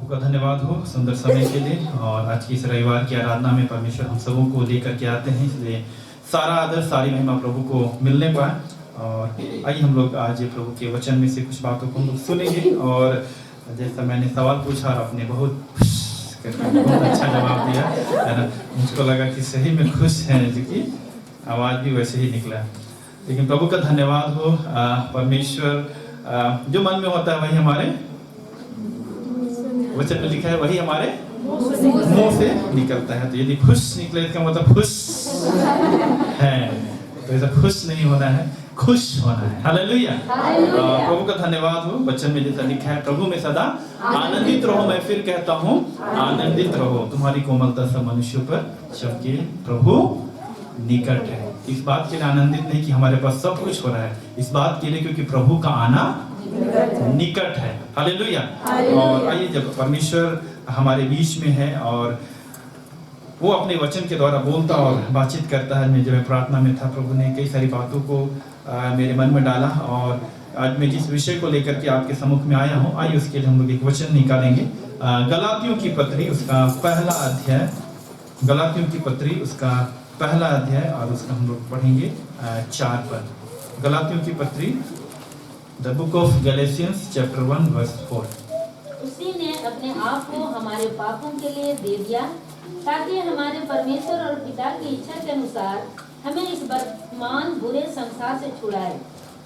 प्रभु का धन्यवाद हो सुंदर समय के लिए। और आज की इस रविवार की आराधना में परमेश्वर हम सबों को लेकर के आते हैं, इसलिए सारा आदर सारी महिमा प्रभु को मिलने पाए। और आइए हम लोग आज प्रभु के वचन में से कुछ बातों को हम लोग सुनेंगे। और जैसा मैंने सवाल पूछा और आपने बहुत अच्छा जवाब दिया है ना, मुझको लगा कि सही में खुश हैं, जो कि आवाज़ भी वैसे ही निकला। लेकिन प्रभु का धन्यवाद हो। परमेश्वर जो मन में होता है वही हमारे वचन में लिखा है, वही हमारे मुंह से निकलता है। तो यदि खुश निकले इसका मतलब खुश है, तो ऐसा खुश नहीं होना है, खुश होना है। हालेलुया। प्रभु का धन्यवाद हो। वचन में जैसा लिखा है, प्रभु में सदा आनंदित रहो। मैं फिर कहता हूँ आनंदित रहो, तुम्हारी कोमलता सब मनुष्यों पर जबकि प्रभु निकट है। इस बात के लिए आनंदित नहीं कि हमारे पास सब कुछ हो रहा है, इस बात के लिए क्योंकि प्रभु का आना निकट है। हालेलुया। और आइए, जब परमेश्वर हमारे बीच में है और वो अपने वचन के द्वारा बोलता और बातचीत करता है। जब मैं प्रार्थना में था, प्रभु ने कई सारी बातों को मेरे मन में डाला। और आज मैं जिस विषय को लेकर के आपके सम्मुख में आया हूँ, आइए उसके लिए हम लोग एक वचन निकालेंगे। गलातियों की पत्री उसका पहला अध्याय, गलातियों की पत्री उसका पहला अध्याय, और उसका हम लोग पढ़ेंगे 4 पद। गलातियों की पत्री, the book of Galatians chapter 1 verse 4। उसी ने अपने आप को हमारे पापों के लिए दे दिया, ताकि हमारे परमेश्वर और पिता की इच्छा के अनुसार हमें इस वर्तमान बुरे संसार से छुड़ाए।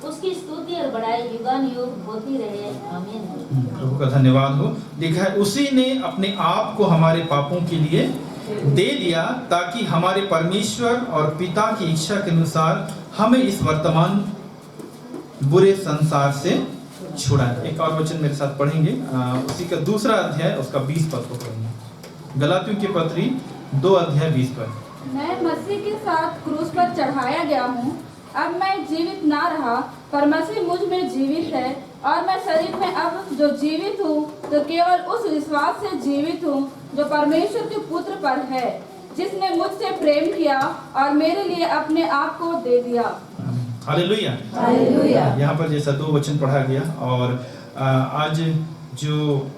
उसकी स्तुति और बड़ाई युगानुयुग होती रहे। आमीन। प्रभु का धन्यवाद हो। लिखा है, उसी ने अपने आप को हमारे पापों के लिए दे दिया, ताकि हमारे परमेश्वर और पिता की इच्छा के अनुसार हमें इस वर्तमान बुरे संसार से छुड़ाए। एक और वचन मेरे साथ पढ़ेंगे, उसी का दूसरा अध्याय उसका 20 पद को पढ़ेंगे। गलातियों की पत्री 2 अध्याय 20 पद। मैं मसीह के साथ क्रूस पर चढ़ाया गया हूँ। अब मैं जीवित ना रहा, पर मसीह मुझ में जीवित है। और मैं शरीर में अब जो जीवित हूँ, तो केवल उस विश्वास से जीवित हूँ जो परमेश्वर के पुत्र पर है, जिसने मुझसे प्रेम किया और मेरे लिए अपने आप को दे दिया। हालेलुया। हालेलुया। यहाँ पर जैसा 2 वचन पढ़ा गया। और आज जो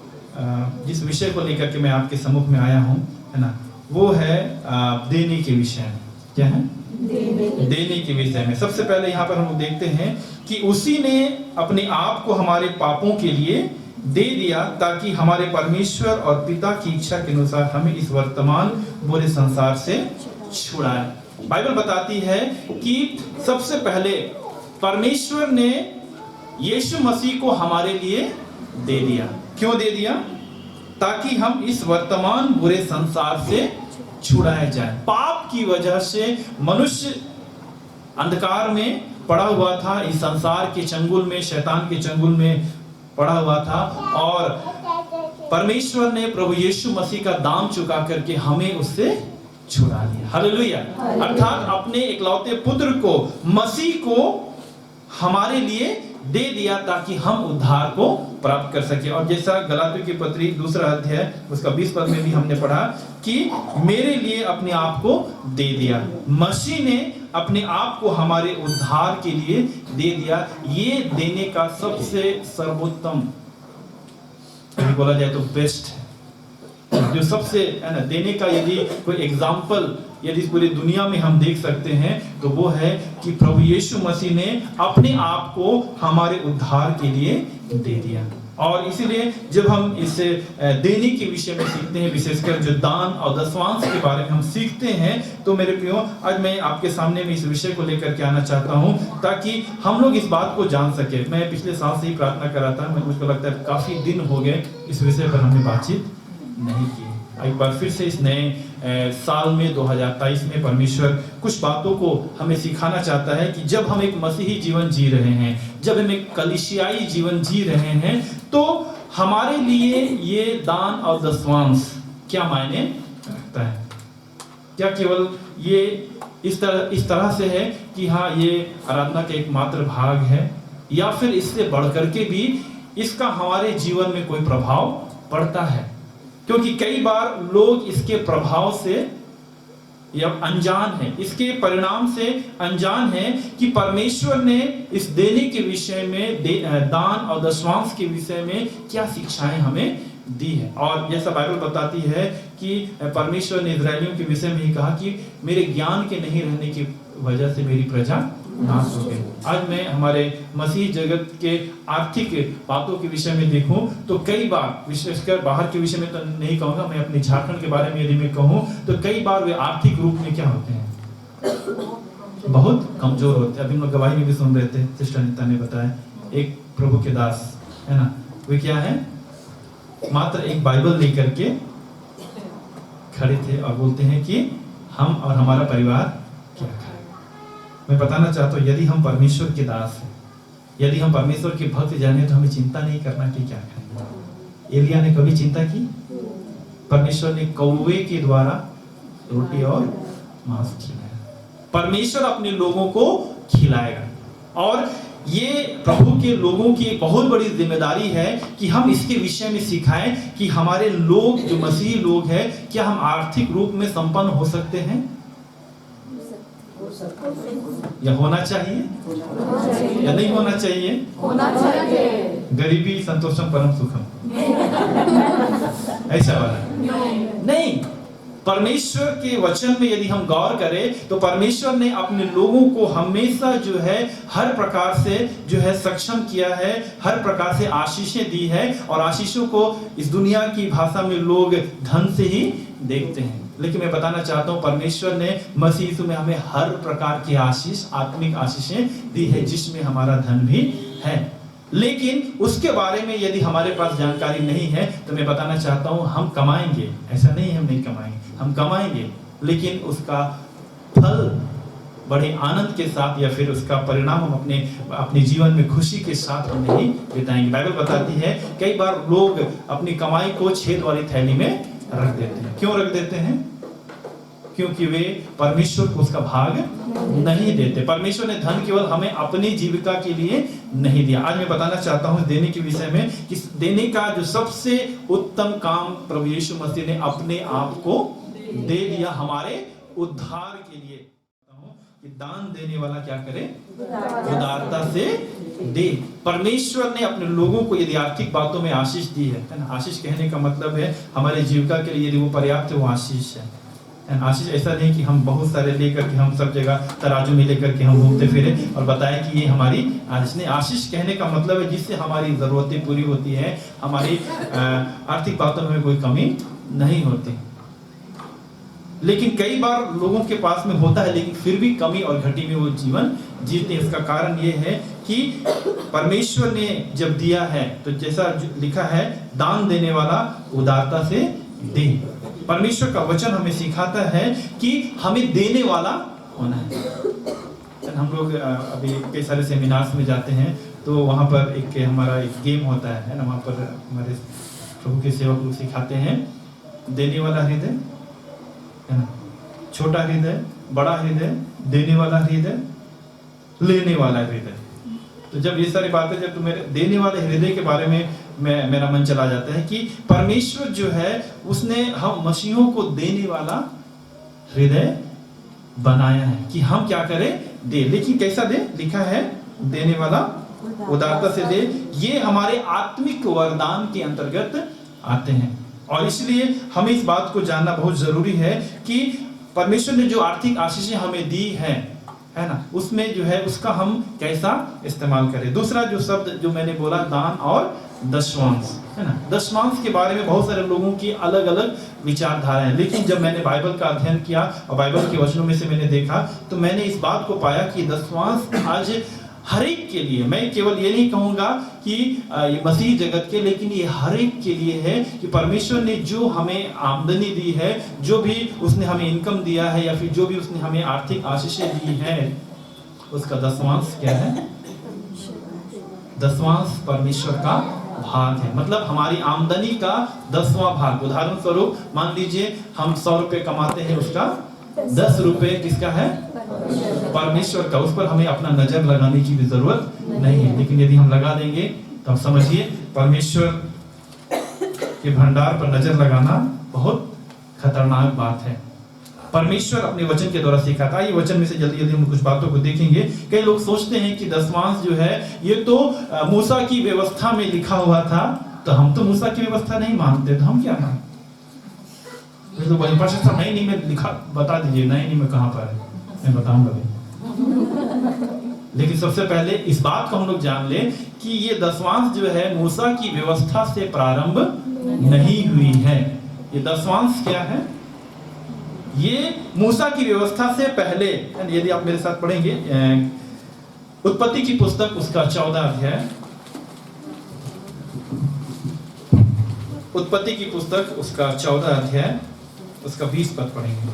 जिस विषय को लेकर के मैं आपके सम्मुख में आया हूँ, है ना, वो है देने के विषय में। क्या है? देने के विषय में। सबसे पहले यहाँ पर हम लोग देखते हैं कि उसी ने अपने आप को हमारे पापों के लिए दे दिया, ताकि हमारे परमेश्वर और पिता की इच्छा के अनुसार हमें इस वर्तमान बुरे संसार से छुड़ाए। बाइबल बताती है कि सबसे पहले परमेश्वर ने यीशु मसीह को हमारे लिए दे दिया। क्यों दे दिया? ताकि हम इस वर्तमान बुरे संसार से छुड़ाए जाए। पाप की वजह से मनुष्य अंधकार में पड़ा हुआ था, इस संसार के चंगुल में, शैतान के चंगुल में पड़ा हुआ था। और परमेश्वर ने प्रभु यीशु मसीह का दाम चुका करके हमें उससे छुड़ा लिया। हालेलुया। अर्थात अपने इकलौते पुत्र को, मसीह को हमारे लिए दे दिया, ताकि हम उद्धार को प्राप्त कर सके। और जैसा गलातियों की पत्री 2 अध्याय उसका 20 पद में भी हमने पढ़ा कि मेरे लिए अपने आप को दे दिया। मसीह ने अपने आप को हमारे उद्धार के लिए दे दिया। ये देने का सबसे सर्वोत्तम, बोला जाए तो बेस्ट है, जो सबसे, है ना, देने का यदि कोई एग्जाम्पल यदि पूरी दुनिया में हम देख सकते हैं, तो वो है कि प्रभु यीशु मसीह ने अपने आप को हमारे उद्धार के लिए दे दिया। और इसीलिए जब हम इस देने के विषय में सीखते हैं, विशेषकर जो दान और दशवांश के बारे में हम सीखते हैं, तो मेरे प्रियो, आज मैं आपके सामने में इस विषय को लेकर के आना चाहता हूं, ताकि हम लोग इस बात को जान सके। मैं पिछले साल से ही प्रार्थना कर रहा था, मुझको लगता है काफी दिन हो गए इस विषय पर हमने बातचीत नहीं की। एक बार फिर से इस नए साल में 2023 में परमेश्वर कुछ बातों को हमें सिखाना चाहता है कि जब हम एक मसीही जीवन जी रहे हैं, जब हम एक कलीसियाई जीवन जी रहे हैं, तो हमारे लिए ये दान और दशवांश क्या मायने रखता है। क्या केवल ये इस तरह से है कि हाँ, ये आराधना का एक मात्र भाग है, या फिर इससे बढ़कर के भी इसका हमारे जीवन में कोई प्रभाव पड़ता है? क्योंकि कई बार लोग इसके प्रभाव से या अनजान है, इसके परिणाम से अनजान है कि परमेश्वर ने इस देने के विषय में, दान और दशवांश के विषय में क्या शिक्षाएं हमें दी है। और जैसा बाइबल बताती है कि परमेश्वर ने इजरायलियों के विषय में ही कहा कि मेरे ज्ञान के नहीं रहने की वजह से मेरी प्रजा नाश हो गई। आज मैं हमारे मसीह जगत के आर्थिक बातों के विषय में देखूं तो कई बार, विशेषकर बाहर के विषय में तो नहीं कहूंगा, मैं अपने झारखंड के बारे में यदि मैं कहूं तो कई बार वे आर्थिक रूप में क्या होते हैं, बहुत कमजोर होते हैं। अभी हम लोग गवाही में भी सुन रहे थे, सिस्टर अनिता ने बताया, एक प्रभु के दास है ना, वे क्या है, मात्र एक बाइबल लेकर के खड़े थे और बोलते हैं कि हम और हमारा परिवार क्या खाए। मैं बताना चाहता हूँ, यदि हम परमेश्वर के दास हैं, यदि हम परमेश्वर के भक्त जाने तो हमें चिंता नहीं करना कि क्या खाएंगे। एलिया ने कभी चिंता की? परमेश्वर ने कौवे के द्वारा रोटी और मांस खिलाया। परमेश्वर अपने लोगों को खिलाएगा और ये प्रभु के लोगों की एक बहुत बड़ी जिम्मेदारी है कि हम इसके विषय में सिखाएं कि हमारे लोग जो मसीही लोग हैं, क्या हम आर्थिक रूप में संपन्न हो सकते हैं या होना चाहिए या नहीं होना चाहिए? होना चाहिए। गरीबी संतोषम परम सुखम, ऐसा वाला नहीं। परमेश्वर के वचन में यदि हम गौर करें तो परमेश्वर ने अपने लोगों को हमेशा जो है हर प्रकार से जो है सक्षम किया है, हर प्रकार से आशीषें दी है। और आशीषों को इस दुनिया की भाषा में लोग धन से ही देखते हैं, लेकिन मैं बताना चाहता हूं परमेश्वर ने मसीह यीशु में हमें हर प्रकार की आशीष, आत्मिक आशीषें दी है, जिसमें हमारा धन भी है। लेकिन उसके बारे में यदि हमारे पास जानकारी नहीं है तो मैं बताना चाहता हूं हम कमाएंगे, ऐसा नहीं हम नहीं कमाएंगे, हम कमाएंगे, लेकिन उसका फल बड़े आनंद के साथ या फिर उसका परिणाम हम अपने जीवन में खुशी के साथ हम नहीं बिताएंगे। बाइबल बताती है कई बार लोग अपनी कमाई को छेद वाली थैली में रख देते हैं। क्यों रख देते हैं? क्योंकि वे परमेश्वर को उसका भाग नहीं देते। परमेश्वर ने धन केवल हमें अपनी जीविका के लिए नहीं दिया। आज मैं बताना चाहता हूं देने के विषय में कि देने का जो सबसे उत्तम काम प्रभु यीशु मसीह ने अपने आप को दे दिया हमारे उद्धार के लिए। कि दान देने वाला क्या करे? उदारता से दे। परमेश्वर ने अपने लोगों को यदि आर्थिक बातों में आशीष दी है ना, आशीष कहने का मतलब है हमारे जीविका के लिए यदि वो पर्याप्त है, वो आशीष है। आशीष ऐसा नहीं कि हम बहुत सारे लेकर के हम सब जगह तराजू में लेकर के हम घूमते फिरे और बताएं कि ये हमारी आशीष नहीं। आशीष कहने का मतलब है जिससे हमारी जरूरतें पूरी होती है, हमारी आर्थिक बातों में कोई कमी नहीं होती। लेकिन कई बार लोगों के पास में होता है लेकिन फिर भी कमी और घटी में वो जीवन जीते हैं। इसका कारण ये है कि परमेश्वर ने जब दिया है तो जैसा लिखा है, दान देने वाला उदारता से दे। परमेश्वर का वचन हमें सिखाता है कि हमें देने वाला होना है। हम लोग अभी कई सारे सेमिनार्स में जाते हैं तो वहाँ पर हमारा एक गेम होता है ना, वहाँ पर हमारे प्रभु के सेवक लोग सिखाते हैं देने वाला हृदय है ना, छोटा हृदय, बड़ा हृदय, देने वाला हृदय, लेने वाला हृदय। तो जब ये सारी बातें, जब मेरे देने वाले हृदय के बारे में मेरा मन चला जाता है कि परमेश्वर जो है उसने हम मसीहों को देने वाला हृदय बनाया है कि हम क्या करें? दे। लेकिन कैसा दे? लिखा है देने वाला उदारता से दे। ये हमारे आत्मिक वरदान के अंतर्गत आते हैं और इसलिए हमें इस बात को जानना बहुत जरूरी है कि परमेश्वर ने जो आर्थिक आशीषें हमें दी है ना, उसमें जो है उसका हम कैसा इस्तेमाल करें। दूसरा जो शब्द जो मैंने बोला, दान और दशमांश है ना। दशमांश के बारे में बहुत सारे लोगों की अलग अलग विचारधारा है, लेकिन जब मैंने बाइबल का अध्ययन किया और बाइबल के वचनों में से मैंने देखा तो मैंने इस बात को पाया कि दशमांश आज हर एक के लिए, मैं केवल ये नहीं कहूंगा कि ये मसीह जगत के, लेकिन ये हर एक के लिए है कि परमेश्वर ने जो हमें आमदनी दी है, जो भी उसने हमें इनकम दिया है या फिर जो भी उसने हमें आर्थिक आशीषें दी है, उसका दशमांश क्या है? दशमांश परमेश्वर का भाग है। मतलब हमारी आमदनी का 10वां भाग। उदाहरण स्वरूप मान लीजिए हम 100 रुपए कमाते हैं, उसका 10 रुपए किसका है? परमेश्वर का। उस पर हमें अपना नजर लगाने की भी जरूरत नहीं है, लेकिन यदि हम लगा देंगे तो हम समझिए परमेश्वर के भंडार पर नजर लगाना बहुत खतरनाक बात है। परमेश्वर अपने वचन के द्वारा सिखाता है। ये वचन में से जल्दी जल्दी हम कुछ बातों को देखेंगे। कई लोग सोचते हैं कि दशमांश जो है ये तो मूसा की व्यवस्था में लिखा हुआ था, तो हम तो मूसा की व्यवस्था नहीं मानते, तो हम क्या माने? तो बड़ी प्रशंसा नहीं में लिखा, बता दीजिए नहीं में कहाँ पर है, मैं बताऊंगा भी। लेकिन सबसे पहले इस बात को हम लोग जान ले कि ये दशवांश जो है मूसा की व्यवस्था से प्रारंभ नहीं हुई है। ये दशवांश क्या है? ये मूसा की व्यवस्था से पहले, यदि आप मेरे साथ पढ़ेंगे उत्पत्ति की पुस्तक उसका 14 अध्याय, उत्पत्ति की पुस्तक उसका 14 अध्याय उसका 20 पद पढ़ेंगे।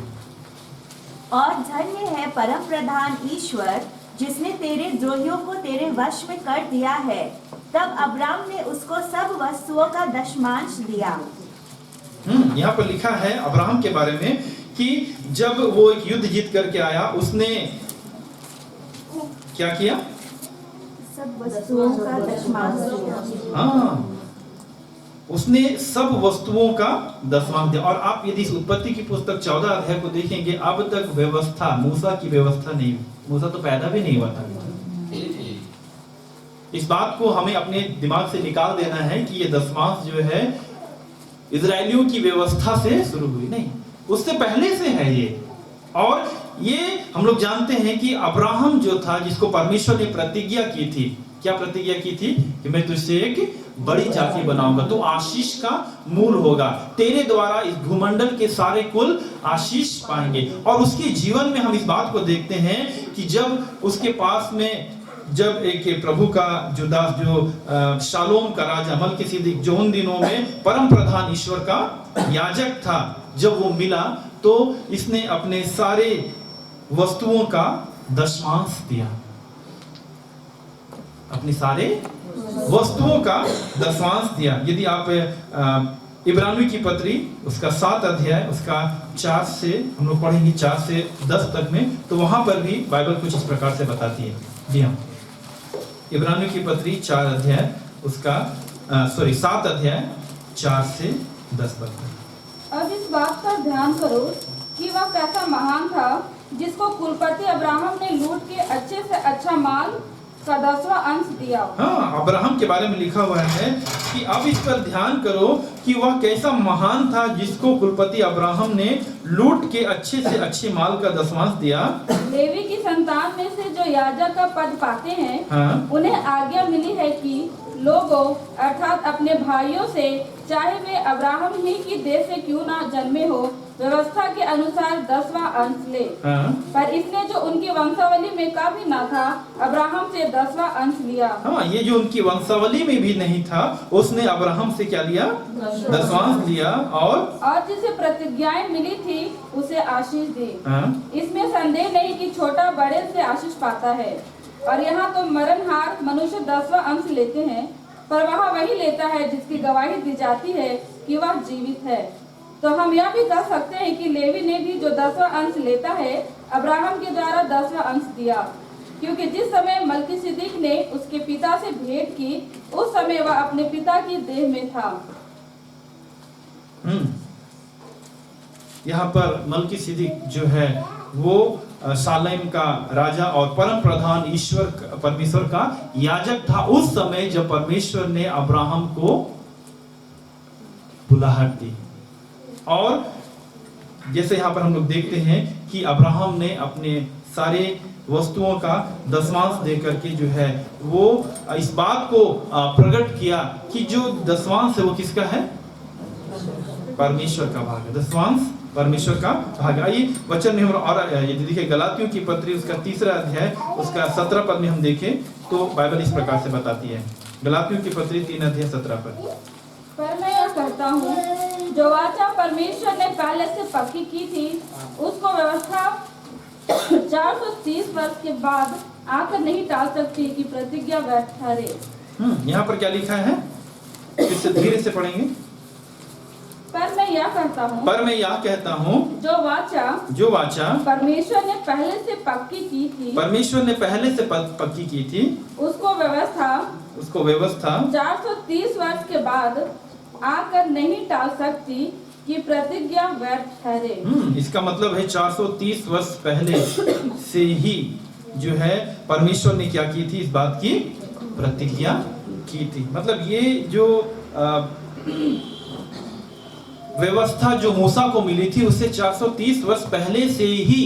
और धन्य है परम प्रधान ईश्वर जिसने तेरे द्रोहियों को तेरे वश में कर दिया है। तब अब्राम ने उसको सब वस्तुओं का दशमांश दिया। यहाँ पर लिखा है अब्राहम के बारे में कि जब वो एक युद्ध जीत करके आया, उसने क्या किया? सब वस्तुओं का दशमांश दिया। हाँ, उसने सब वस्तुओं का दशमांश दिया। और आप यदि इस उत्पत्ति की पुस्तक 14 अध्याय को देखेंगे, अब तक व्यवस्था, मूसा की व्यवस्था नहीं, मूसा तो पैदा भी नहीं हुआ था। इस बात को हमें अपने दिमाग से निकाल देना है कि ये दशमांश जो है इजरायलियों की व्यवस्था से शुरू हुई नहीं, उससे पहले से है ये। और ये हम लोग जानते हैं कि अब्राहम जो था, जिसको परमेश्वर ने प्रतिज्ञा की थी, क्या प्रतिज्ञा की थी? कि मैं तुझसे एक बड़ी जाति बनाऊंगा, तो आशीष का मूल होगा, तेरे द्वारा इस भूमंडल के सारे कुल आशीष पाएंगे। और उसके जीवन में हम इस बात को देखते हैं कि जब उसके पास में, जब एक प्रभु का जो दास, जो शालोम का राजा मलकीसिदक, जो उन दिनों में परम प्रधान ईश्वर का याजक था, जब वो मिला तो इसने अपने सारे वस्तुओं का दशमांश दिया, अपनी सारे वस्तुओं का दशमांश दिया। यदि आप इब्रानियों की पत्री उसका 7 अध्याय उसका 4 से हम लोग पढ़ेंगे 4 से 10 तक में, तो वहां पर भी बाइबल कुछ इस प्रकार से बताती है। जी हाँ, इब्रानियों की पत्री 4 अध्याय उसका 7 अध्याय 4 से 10 तक। अब इस बात पर ध्यान करो कि वह कैसा महान था जिसको कुलपति अब्राहम ने लूट के अच्छे से अच्छा माल का 10वां अंश दिया। हाँ, अब्राहम के बारे में लिखा हुआ है कि अब इस पर ध्यान करो कि वह कैसा महान था जिसको कुलपति अब्राहम ने लूट के अच्छे से अच्छे माल का दशमांश दिया। लेवी की संतान में से जो याजक का पद पाते हैं, हाँ, उन्हें आज्ञा मिली है कि लोगों अर्थात अपने भाइयों से, चाहे वे अब्राहम ही की देश से क्यों ना जन्मे हो, व्यवस्था के अनुसार 10वां अंश ले। हाँ, पर इसने जो उनकी वंशावली में का भी ना था, अब्राहम से 10वां अंश लिया। हाँ, ये जो उनकी वंशावली में भी नहीं था, उसने अब्राहम से क्या लिया? दशमांश लिया। और जिसे प्रतिज्ञाएं मिली थी उसे आशीष दी। हाँ, इसमें संदेह नहीं कि छोटा बड़े से आशीष पाता है। और यहाँ तो मरणहार मनुष्य 10वां अंश लेते हैं, पर वहाँ वही लेता है जिसकी गवाही दी जाती है कि वह जीवित है। तो हम यह भी कह सकते हैं कि लेवी ने भी जो 10वां अंश लेता है, अब्राहम के द्वारा 10वां अंश दिया, क्योंकि जिस समय मलकीसिदक ने उसके पिता से भेंट की, उस समय वह अपने पिता की देह में था। यहाँ पर मलकीसिदक जो है वो शालेम का राजा और परम प्रधान ईश्वर परमेश्वर का याजक था उस समय जब परमेश्वर ने अब्राहम को बुलाहट दी। और जैसे यहाँ पर हम लोग देखते हैं कि अब्राहम ने अपने सारे वस्तुओं का दशमांश दे करके जो है वो इस बात को प्रकट किया कि जो दशमांश है वो किसका है? परमेश्वर का भाग है। दशमांश परमेश्वर का भाग। आइए वचन में हम और यदि देखें गलातियों की पत्री उसका 3 अध्याय उसका 17 पद में हम देखें तो बाइबल इस प्रकार से बताती है। गलातियों की पत्री 3 अध्याय 17 पद। पर मैं यह कहता हूँ, जो वाचा परमेश्वर ने पहले से पक्की की थी, उसको व्यवस्था 430 वर्ष के बाद आकर नहीं टाल सकती कि प्रतिज्ञा व्यर्थ ठहरे। यहाँ पर क्या लिखा है? फिर से धीरे से पढ़ेंगे। पर मैं यह कहता हूँ, जो वाचा परमेश्वर ने पहले से पक्की की थी, उसको व्यवस्था 430 वर्ष के बाद आकर नहीं टाल सकती कि प्रतिज्ञा व्यर्थ ठहरे। इसका मतलब है 430 वर्ष पहले से ही जो है परमेश्वर ने क्या की थी? इस बात की प्रतिज्ञा की थी। मतलब ये जो व्यवस्था जो मूसा को मिली थी उससे 430 वर्ष पहले से ही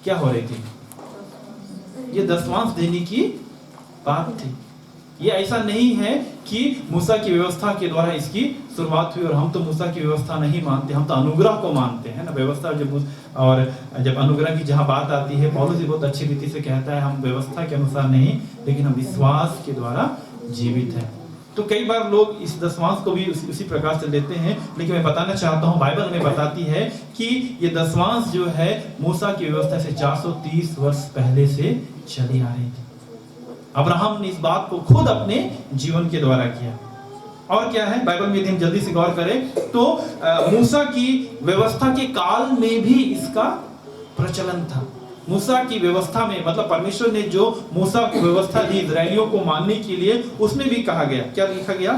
क्या हो रही थी, ये दशमांश देने की बात थी। ये ऐसा नहीं है कि मूसा की व्यवस्था के द्वारा इसकी शुरुआत हुई, और हम तो मूसा की व्यवस्था नहीं मानते, हम तो अनुग्रह को मानते हैं ना। व्यवस्था जब अनुग्रह की जहां बात आती है, पौलुस भी बहुत अच्छी रीति से कहता है हम व्यवस्था के अनुसार नहीं, लेकिन हम विश्वास के द्वारा जीवित हैं। तो कई बार लोग इस दशमांश को भी उसी प्रकार से लेते हैं, लेकिन मैं बताना चाहता हूं बाइबल में बताती है कि ये दशमांश जो है मूसा की व्यवस्था से 430 वर्ष पहले से चली आ रही थी। अब्राहम ने इस बात को खुद अपने जीवन के द्वारा किया। और क्या है बाइबल में, यदि हम जल्दी से गौर करें तो मूसा की व्यवस्था के काल में भी इसका प्रचलन था। मूसा की व्यवस्था में, मतलब परमेश्वर ने जो मूसा को व्यवस्था दी इजरायलियों को मानने के लिए, उसमें भी कहा गया, क्या लिखा गया,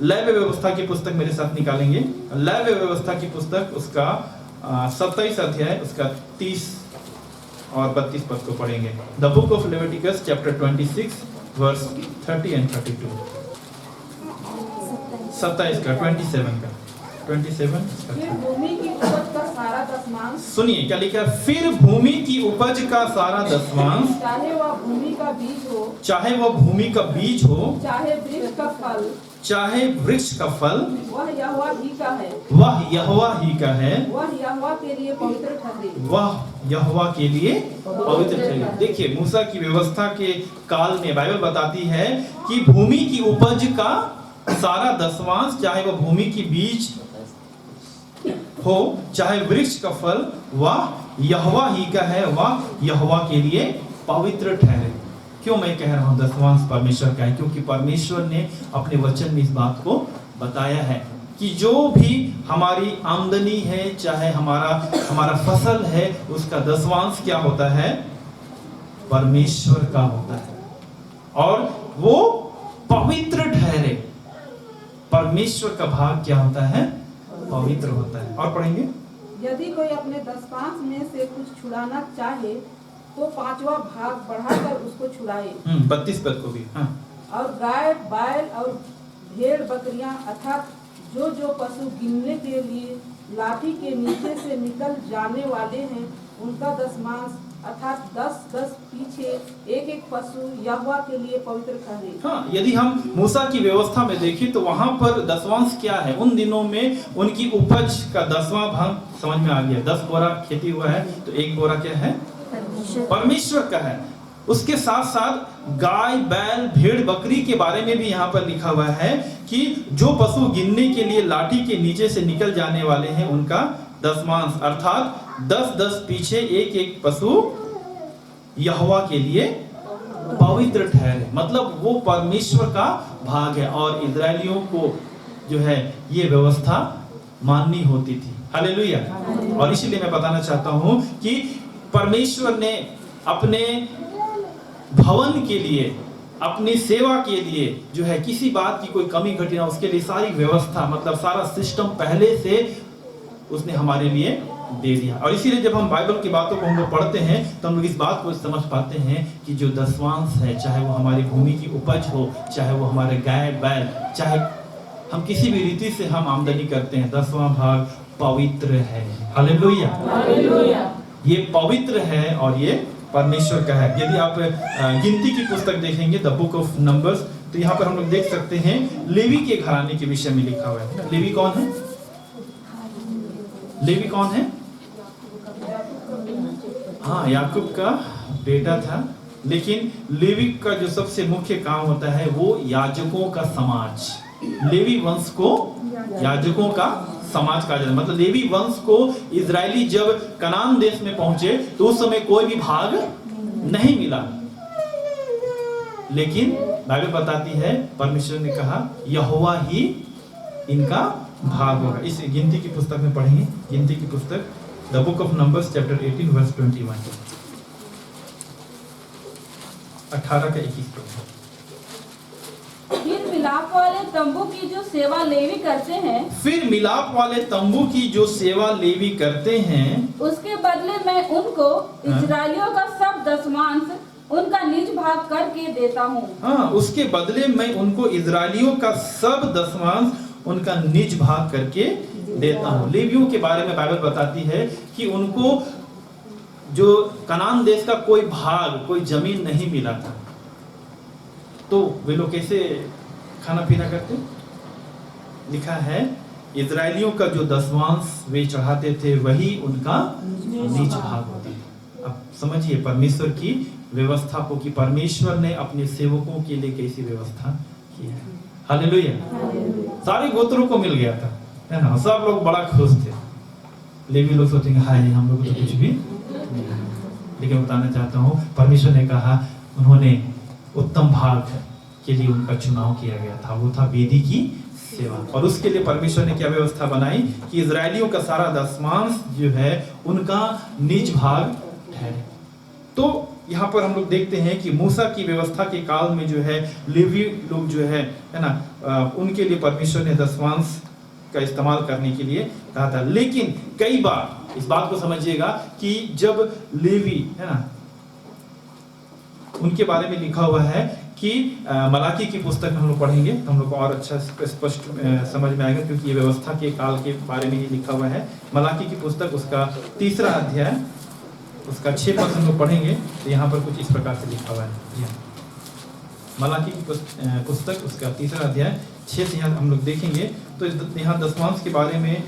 लेवी व्यवस्था की पुस्तक मेरे साथ निकालेंगे, लेवी व्यवस्था की पुस्तक उसका 27 अध्याय उसका 30 और 32 पद को पढ़ेंगे। The book of Leviticus chapter 26 verse 30 and 32। 27 का 27 का 27। फिर भूमि की उपज का सारा दशमांश, सुनिए क्या लिखा है, फिर भूमि की उपज का सारा दशमांश, चाहे वह भूमि का बीज हो, चाहे वह भूमि का बीज हो, चाहे वृक्ष का फल, चाहे वृक्ष का फल, वह यहोवा ही का है, वह यहोवा ही का है, वह यहोवा के लिए पवित्र ठहरे, वह यहोवा के लिए पवित्र ठहरे। देखिए मूसा की व्यवस्था के काल में बाइबल बताती है कि भूमि की उपज का सारा दशमांश, चाहे वह भूमि की बीज हो, चाहे वृक्ष का फल, वह यहोवा ही का है, वह यहोवा के लिए पवित्र ठहरे। क्यों मैं कह रहा हूं दशमांश परमेश्वर का है? क्योंकि परमेश्वर ने अपने वचन में इस बात को बताया है कि जो भी हमारी आमदनी है, चाहे हमारा फसल है, उसका दशमांश क्या होता है, परमेश्वर का होता है, और वो पवित्र ठहरे। परमेश्वर का भाग क्या होता है, पवित्र होता है। और पढ़ेंगे, यदि कोई अपने दशमांश में से कुछ छुड़ाना चाहे तो 5वां भाग बढ़ाकर उसको छुड़ाए। 32 पद को भी। हाँ। और गाय, बैल और भेड़ बकरियां अर्थात जो जो पशु गिनने के लिए लाठी के नीचे से निकल जाने वाले हैं, उनका दशमांश अर्थात 10-10 पीछे एक पशु यहोवा के लिए पवित्र ठहरे। हाँ, यदि हम मूसा की व्यवस्था में देखें तो वहां पर दशमांश क्या है, उन दिनों में उनकी उपज का 10वां भाग समझ में आ गया। 10 बोरा खेती हुआ है तो 1 बोरा क्या है, परमेश्वर का है। उसके साथ साथ गाय, बैल, भेड़, बकरी के बारे में भी यहाँ पर लिखा हुआ है कि जो पशु गिनने के लिए लाठी के नीचे से निकल जाने वाले हैं, उनका दशमांश अर्थात 10-10 पीछे एक पशु यहोवा के लिए पवित्र ठहरे। मतलब वो परमेश्वर का भाग है, और इजरायलियों को जो है ये व्यवस्था माननी होती थी। हालेलुया। और इसीलिए मैं बताना चाहता हूं कि परमेश्वर ने अपने भवन के लिए, अपनी सेवा के लिए जो है किसी बात की कोई कमी घटी ना, उसके लिए सारी व्यवस्था, मतलब सारा सिस्टम पहले से उसने हमारे लिए दे दिया। और इसीलिए जब हम बाइबल की बातों को हम लोग पढ़ते हैं तो हम लोग इस बात को समझ पाते हैं कि जो दशमांश है, चाहे वो हमारी भूमि की उपज हो, चाहे वो हमारे गाय बैल, चाहे हम किसी भी रीति से हम आमदनी करते हैं, 10वां भाग पवित्र है। हालेलुया। ये पवित्र है और ये परमेश्वर का है। यदि आप गिनती की पुस्तक देखेंगे, द बुक ऑफ नंबर्स, तो यहाँ पर हम लोग देख सकते हैं लेवी के घराने के विषय में लिखा हुआ है। लेवी कौन है? लेवी कौन है? हाँ, याकूब का बेटा था। लेकिन लेवी का जो सबसे मुख्य काम होता है वो याजकों का समाज, लेवी वंश को याजकों का समाज कहा जाता है। मतलब लेवी वंश को इजरायली जब कनान देश में पहुंचे तो उस समय कोई भी भाग नहीं मिला, लेकिन बाइबल बताती है परमेश्वर ने कहा यहोवा ही इनका भाग होगा। इस गिनती की पुस्तक में पढ़ेंगे, गिनती की पुस्तक the book of numbers chapter 18 verse 21, 18 का 21। फिर मिलाप वाले तंबू की जो सेवा लेवी करते हैं, फिर मिलाप वाले तंबू की जो सेवा लेवी करते हैं, उसके बदले मैं उनको इजरायलियों का सब दशमांश उनका निज भाग करके देता हूँ। हाँ, उसके बदले मैं उनको इजरायलियों का सब दसवांश उनका निज भाग करके देता हूँ। लेवियों के बारे में बाइबल बताती है कि उनको जो कनान देश का कोई भाग, कोई जमीन नहीं मिला था, तो वे लोग कैसे खाना पीना करते? लिखा है इजरायलियों का जो दसवांश वे चढ़ाते थे वही उनका निज भाग होता है। अब समझिए परमेश्वर की व्यवस्था को, कि परमेश्वर ने अपने सेवकों के लिए कैसी व्यवस्था की है। हालेलुया। सारे गोत्रों को मिल गया था, है ना, सब लोग बड़ा खुश थे। लेवी लोग सोचेंगे हाय हम लोग तो कुछ भी नहीं है। लेकिन बताना चाहता हूँ परमेश्वर ने कहा, उन्होंने उत्तम भाग के लिए उनका चुनाव किया गया था, वो था वेदी की सेवा। और उसके लिए परमेश्वर ने क्या व्यवस्था बनाई कि इजरायलियों का सारा दसवांश जो है उनका निज भाग ठहरे। तो यहाँ पर हम लोग देखते हैं कि मूसा की व्यवस्था के काल में जो है लेवी लोग जो है ना, उनके लिए परमेश्वर ने दसवांश का इस्तेमाल करने के लिए कहा था। लेकिन कई बार इस बात को समझिएगा कि जब लेवी है ना, उनके बारे में लिखा हुआ है कि मलाकी की पुस्तक में हम लोग पढ़ेंगे तो हम लोग को और अच्छा स्पष्ट समझ में आएगा, क्योंकि ये व्यवस्था के काल के बारे में ही लिखा हुआ है। मलाकी की पुस्तक उसका 3रा अध्याय उसका 6 पद हम लोग पढ़ेंगे तो यहाँ पर कुछ इस प्रकार से लिखा हुआ है। मलाकी की पुस्तक उसका 3रा अध्याय 6 से यहाँ हम लोग देखेंगे तो यहाँ दसवांश के बारे में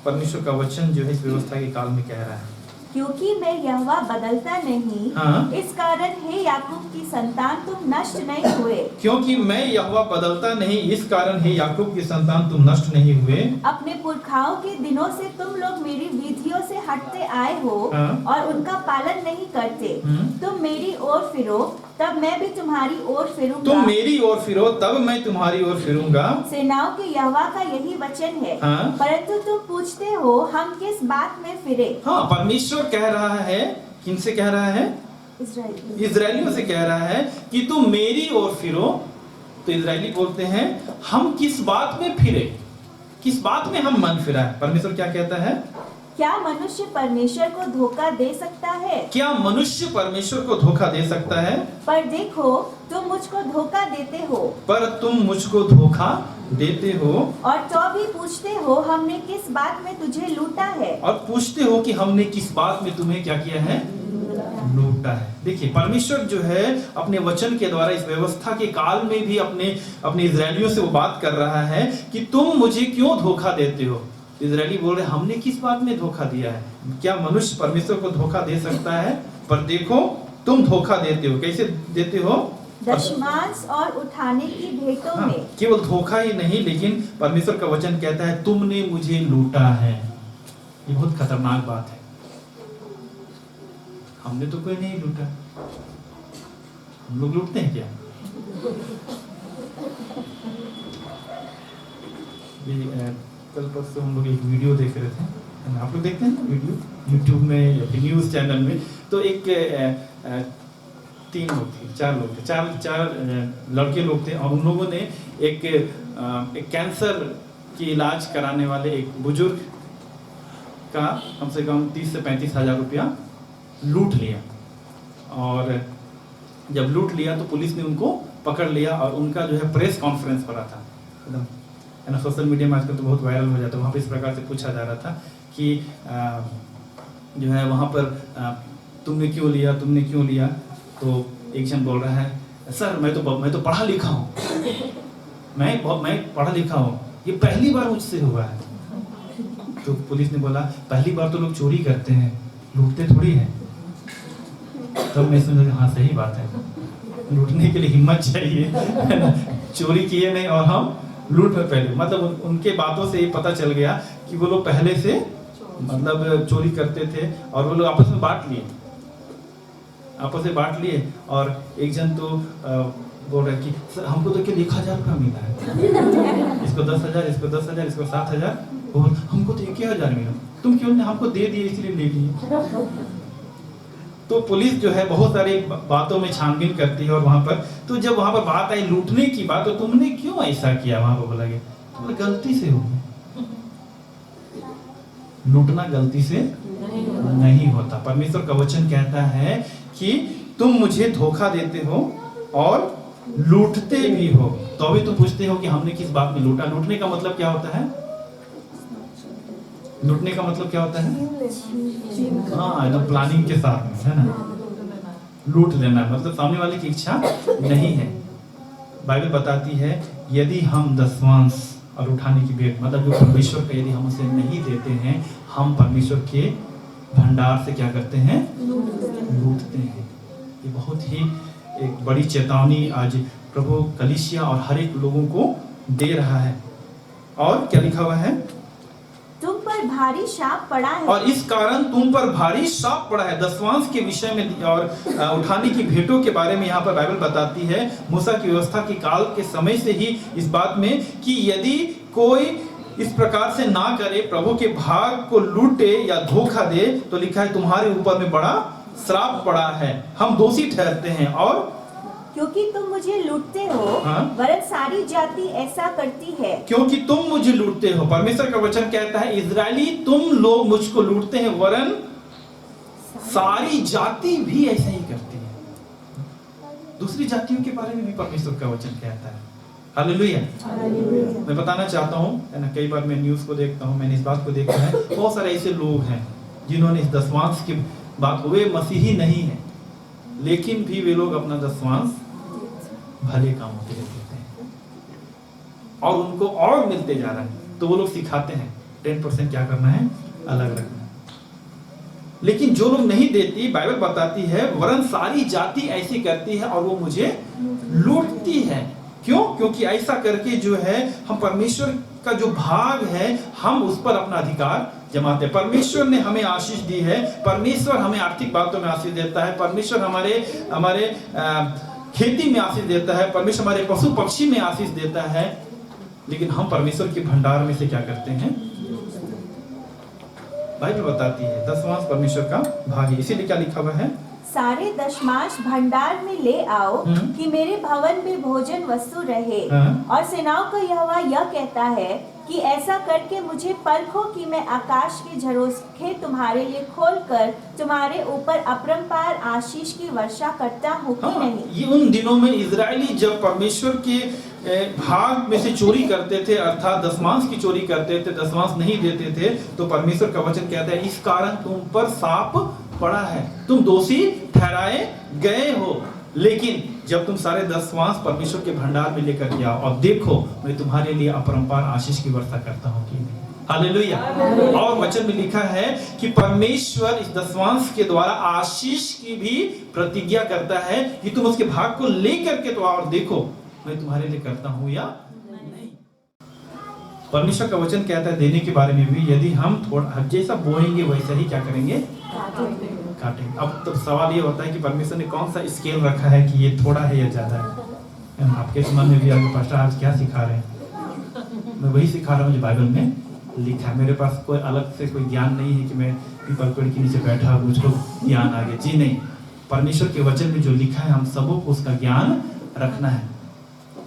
परमेश्वर का वचन जो है इस व्यवस्था के काल में कह रहा है। क्योंकि मैं यहोवा बदलता नहीं, हाँ। इस कारण हे याकूब की संतान तुम नष्ट नहीं हुए। क्योंकि मैं यहोवा बदलता नहीं, इस कारण हे याकूब की संतान तुम नष्ट नहीं हुए। अपने पुरखाओं के दिनों से तुम लोग मेरी विधियों से हटते आए हो, हाँ। और उनका पालन नहीं करते। तुम मेरी ओर फिरो, तब मैं भी तुम्हारी ओर फिरूंगा। तुम मेरी ओर फिरो, तब मैं तुम्हारी ओर फिरूंगा। सेनाओं के यहोवा का यही वचन है। हाँ। परंतु तुम पूछते हो हम किस बात में फिरे। हाँ, परमेश्वर कह रहा है, किनसे कह रहा है? इजरायलियों से कह रहा है कि तुम मेरी ओर फिरो। तो इजरायली बोलते हैं हम किस बात में फिरे, किस बात में हम मन फिरा है? परमेश्वर क्या कहता है? क्या मनुष्य परमेश्वर को धोखा दे सकता है? क्या मनुष्य परमेश्वर को धोखा दे सकता है? पर देखो तुम मुझको धोखा देते हो, पर तुम मुझको धोखा देते हो, और तो भी पूछते हो हमने किस बात में तुझे लूटा है। और पूछते हो कि हमने किस बात में तुम्हें क्या किया है? लूटा है। देखिए परमेश्वर जो है अपने वचन के द्वारा इस व्यवस्था के काल में भी अपने इजरायलियों से वो बात कर रहा है कि तुम मुझे क्यों धोखा देते हो। इजरायली बोल रहे हमने किस बात में धोखा दिया है? क्या मनुष्य परमेश्वर को धोखा दे सकता है? पर देखो तुम धोखा देते हो। कैसे देते हो? दशमांश और उठाने की भेंटों हाँ, में। केवल धोखा ही नहीं, लेकिन परमेश्वर का वचन कहता है तुमने मुझे लूटा है। ये बहुत खतरनाक बात है। हमने तो कोई नहीं लूटा। हम लोग लूटते हैं क्या? कल परसों हम लोग एक वीडियो देख रहे थे, आप लोग देखते हैं ना वीडियो यूट्यूब में या फिर न्यूज़ चैनल में। तो एक 3 लोग थे, 4 लोग थे, चार लड़के लोग थे, और उन लोगों ने एक कैंसर की इलाज कराने वाले एक बुजुर्ग का कम से कम 30 से 35 हज़ार रुपया लूट लिया। और जब लूट लिया तो पुलिस ने उनको पकड़ लिया और उनका जो है प्रेस कॉन्फ्रेंस पड़ा था एकदम, है ना। सोशल मीडिया में आजकल तो बहुत वायरल हो जाता है। वहाँ पे इस प्रकार से पूछा जा रहा था कि जो है वहाँ पर तुमने क्यों लिया। तो एक जन बोल रहा है सर मैं तो पढ़ा लिखा हूँ, मैं पढ़ा लिखा हूँ, ये पहली बार मुझसे हुआ है। तो पुलिस ने बोला पहली बार तो लोग चोरी करते हैं, लूटते थोड़ी हैं। तब मैं समझा हाँ सही बात है, लूटने के लिए हिम्मत चाहिए, चोरी किए नहीं और हम लूट में पहले। मतलब उनके बातों से ये पता चल गया कि वो लोग पहले से मतलब चोरी करते थे, और वो लोग आपस में बांट लिए। और एक जन तो बोल रहा है कि सर हमको तो केवल 1,000 रुपया मिला है, इसको 10,000, इसको 10,000, इसको 7,000, और हमको तो 1,000 मिला, तुम क्यों नहीं हमको दे दिए इसलिए ले लिए। तो पुलिस जो है बहुत सारी बातों में छानबीन करती है, और वहां पर तो जब वहां पर बात आई लूटने की बात, तो तुमने क्यों ऐसा किया? वहां पर बोला गया तुमने गलती से हो। लूटना गलती से नहीं होता। परमेश्वर का वचन कहता है कि तुम मुझे धोखा देते हो और लूटते भी हो। तो अभी तुम पूछते हो कि हमने किस बात में लूटा। लूटने का मतलब क्या होता है? लूटने का मतलब क्या होता है? हाँ, एकदम प्लानिंग के साथ में, है ना? लूट लेना मतलब सामने वाले की इच्छा नहीं है। बाइबल बताती है यदि हम दसवांश और उठाने की भेंट मतलब जो परमेश्वर का यदि हम उसे नहीं देते हैं, हम परमेश्वर के भंडार से क्या करते हैं? लूटते हैं। ये बहुत ही एक बड़ी चेतावनी आज प्रभु कलीसिया और हर एक लोगों को दे रहा है। और क्या लिखा हुआ है? तुम पर भारी शाप पड़ा है। और इस कारण तुम पर भारी शाप पड़ा है। दसवांश के विषय में और उठाने की भेंटों के बारे में यहाँ पर बाइबल बताती है मूसा की व्यवस्था के काल के समय से ही इस बात में कि यदि कोई इस प्रकार से ना करे, प्रभु के भाग को लूटे या धोखा दे, तो लिखा है तुम्हारे ऊपर में बड़ा श्राप पड़ा है, हम दोषी ठहरते हैं। और क्योंकि तुम मुझे लूटते हो, हाँ? वरन सारी जाति ऐसा करती है। क्योंकि तुम मुझे लूटते हो। परमेश्वर का वचन कहता है इजरायली तुम लोग मुझको लूटते हैं, वरन सारी जाति भी ऐसा ही करती है। दूसरी जातियों के बारे में भी परमेश्वर का वचन कहता है। हालेलुया। मैं बताना चाहता हूँ, है ना, कई बार मैं न्यूज़ को देखता हूँ, मैंने इस बात को देखा है, बहुत सारे ऐसे लोग हैं जिन्होंने इस दसवांश की बात, वे मसीही नहीं है लेकिन भी वे लोग अपना दसवांश भले कामों के लिए देते हैं और उनको और मिलते जा रहा है। तो वो लोग सिखाते हैं 10% क्या करना है, अलग रखना है। लेकिन जो लोग नहीं देती, बाइबल बताती है वरन सारी जाति ऐसी करती है और वो मुझे लूटती है। क्यों? क्योंकि ऐसा करके जो है हम परमेश्वर का जो भाग है हम उस पर अपना अधिकार जमाते हैं। परमेश्वर ने हमें आशीष दी है, परमेश्वर हमें आर्थिक बातों में आशीष देता है, परमेश्वर हमारे खेती में आशीष देता है, परमेश्वर हमारे पशु पक्षी में आशीष देता है, लेकिन हम परमेश्वर के भंडार में से क्या करते हैं? बाइबल बताती है दसवांश परमेश्वर का भाग है। इसीलिए क्या लिखा हुआ है? सारे दशमांश भंडार में ले आओ कि मेरे भवन में भोजन वस्तु रहे। और सेनाओं का यहोवा यह कहता है कि ऐसा करके मुझे परखो कि मैं आकाश के झरोखे तुम्हारे लिए खोलकर तुम्हारे ऊपर अपरंपार आशीष की वर्षा करता हूँ कि नहीं। ये उन दिनों में इजरायली जब परमेश्वर के भाग में से चोरी करते थे, अर्थात दसमांश की चोरी करते थे, दसमांश नहीं देते थे, तो परमेश्वर का वचन कहता है इस कारण तुम पर शाप पड़ा है, तुम दोषी ठहराए गए हो। लेकिन जब तुम सारे दसवांश परमेश्वर के भंडार में लेकर के आओ और देखो मैं तुम्हारे लिए अपरंपार आशीष की वर्षा करता हूँ कि नहीं। हालेलुया। और वचन में लिखा है कि परमेश्वर इस दसवांश के द्वारा आशीष की भी प्रतिज्ञा करता है कि तुम उसके भाग को लेकर के तो आओ और देखो मैं तुम्हारे लिए करता हूँ या नहीं। परमेश्वर का वचन कहता है देने के बारे में भी, यदि हम थोड़ा जैसा बोएंगे वैसा ही क्या करेंगे, काटेंगे। अब तो सवाल ये होता है कि परमेश्वर ने कौन सा स्केल रखा है कि ये थोड़ा है या ज्यादा है। आपके मन में भी आगे पास्टर आज क्या सिखा रहे हैं? मैं वही सिखा रहा हूँ जो बाइबल में लिखा है। मेरे पास कोई अलग से कोई ज्ञान नहीं है कि मैं पीपल पेड़ के नीचे बैठा हूँ मुझको ज्ञान आ गया, जी नहीं। परमेश्वर के वचन में जो लिखा है हम सबों को उसका ज्ञान रखना है।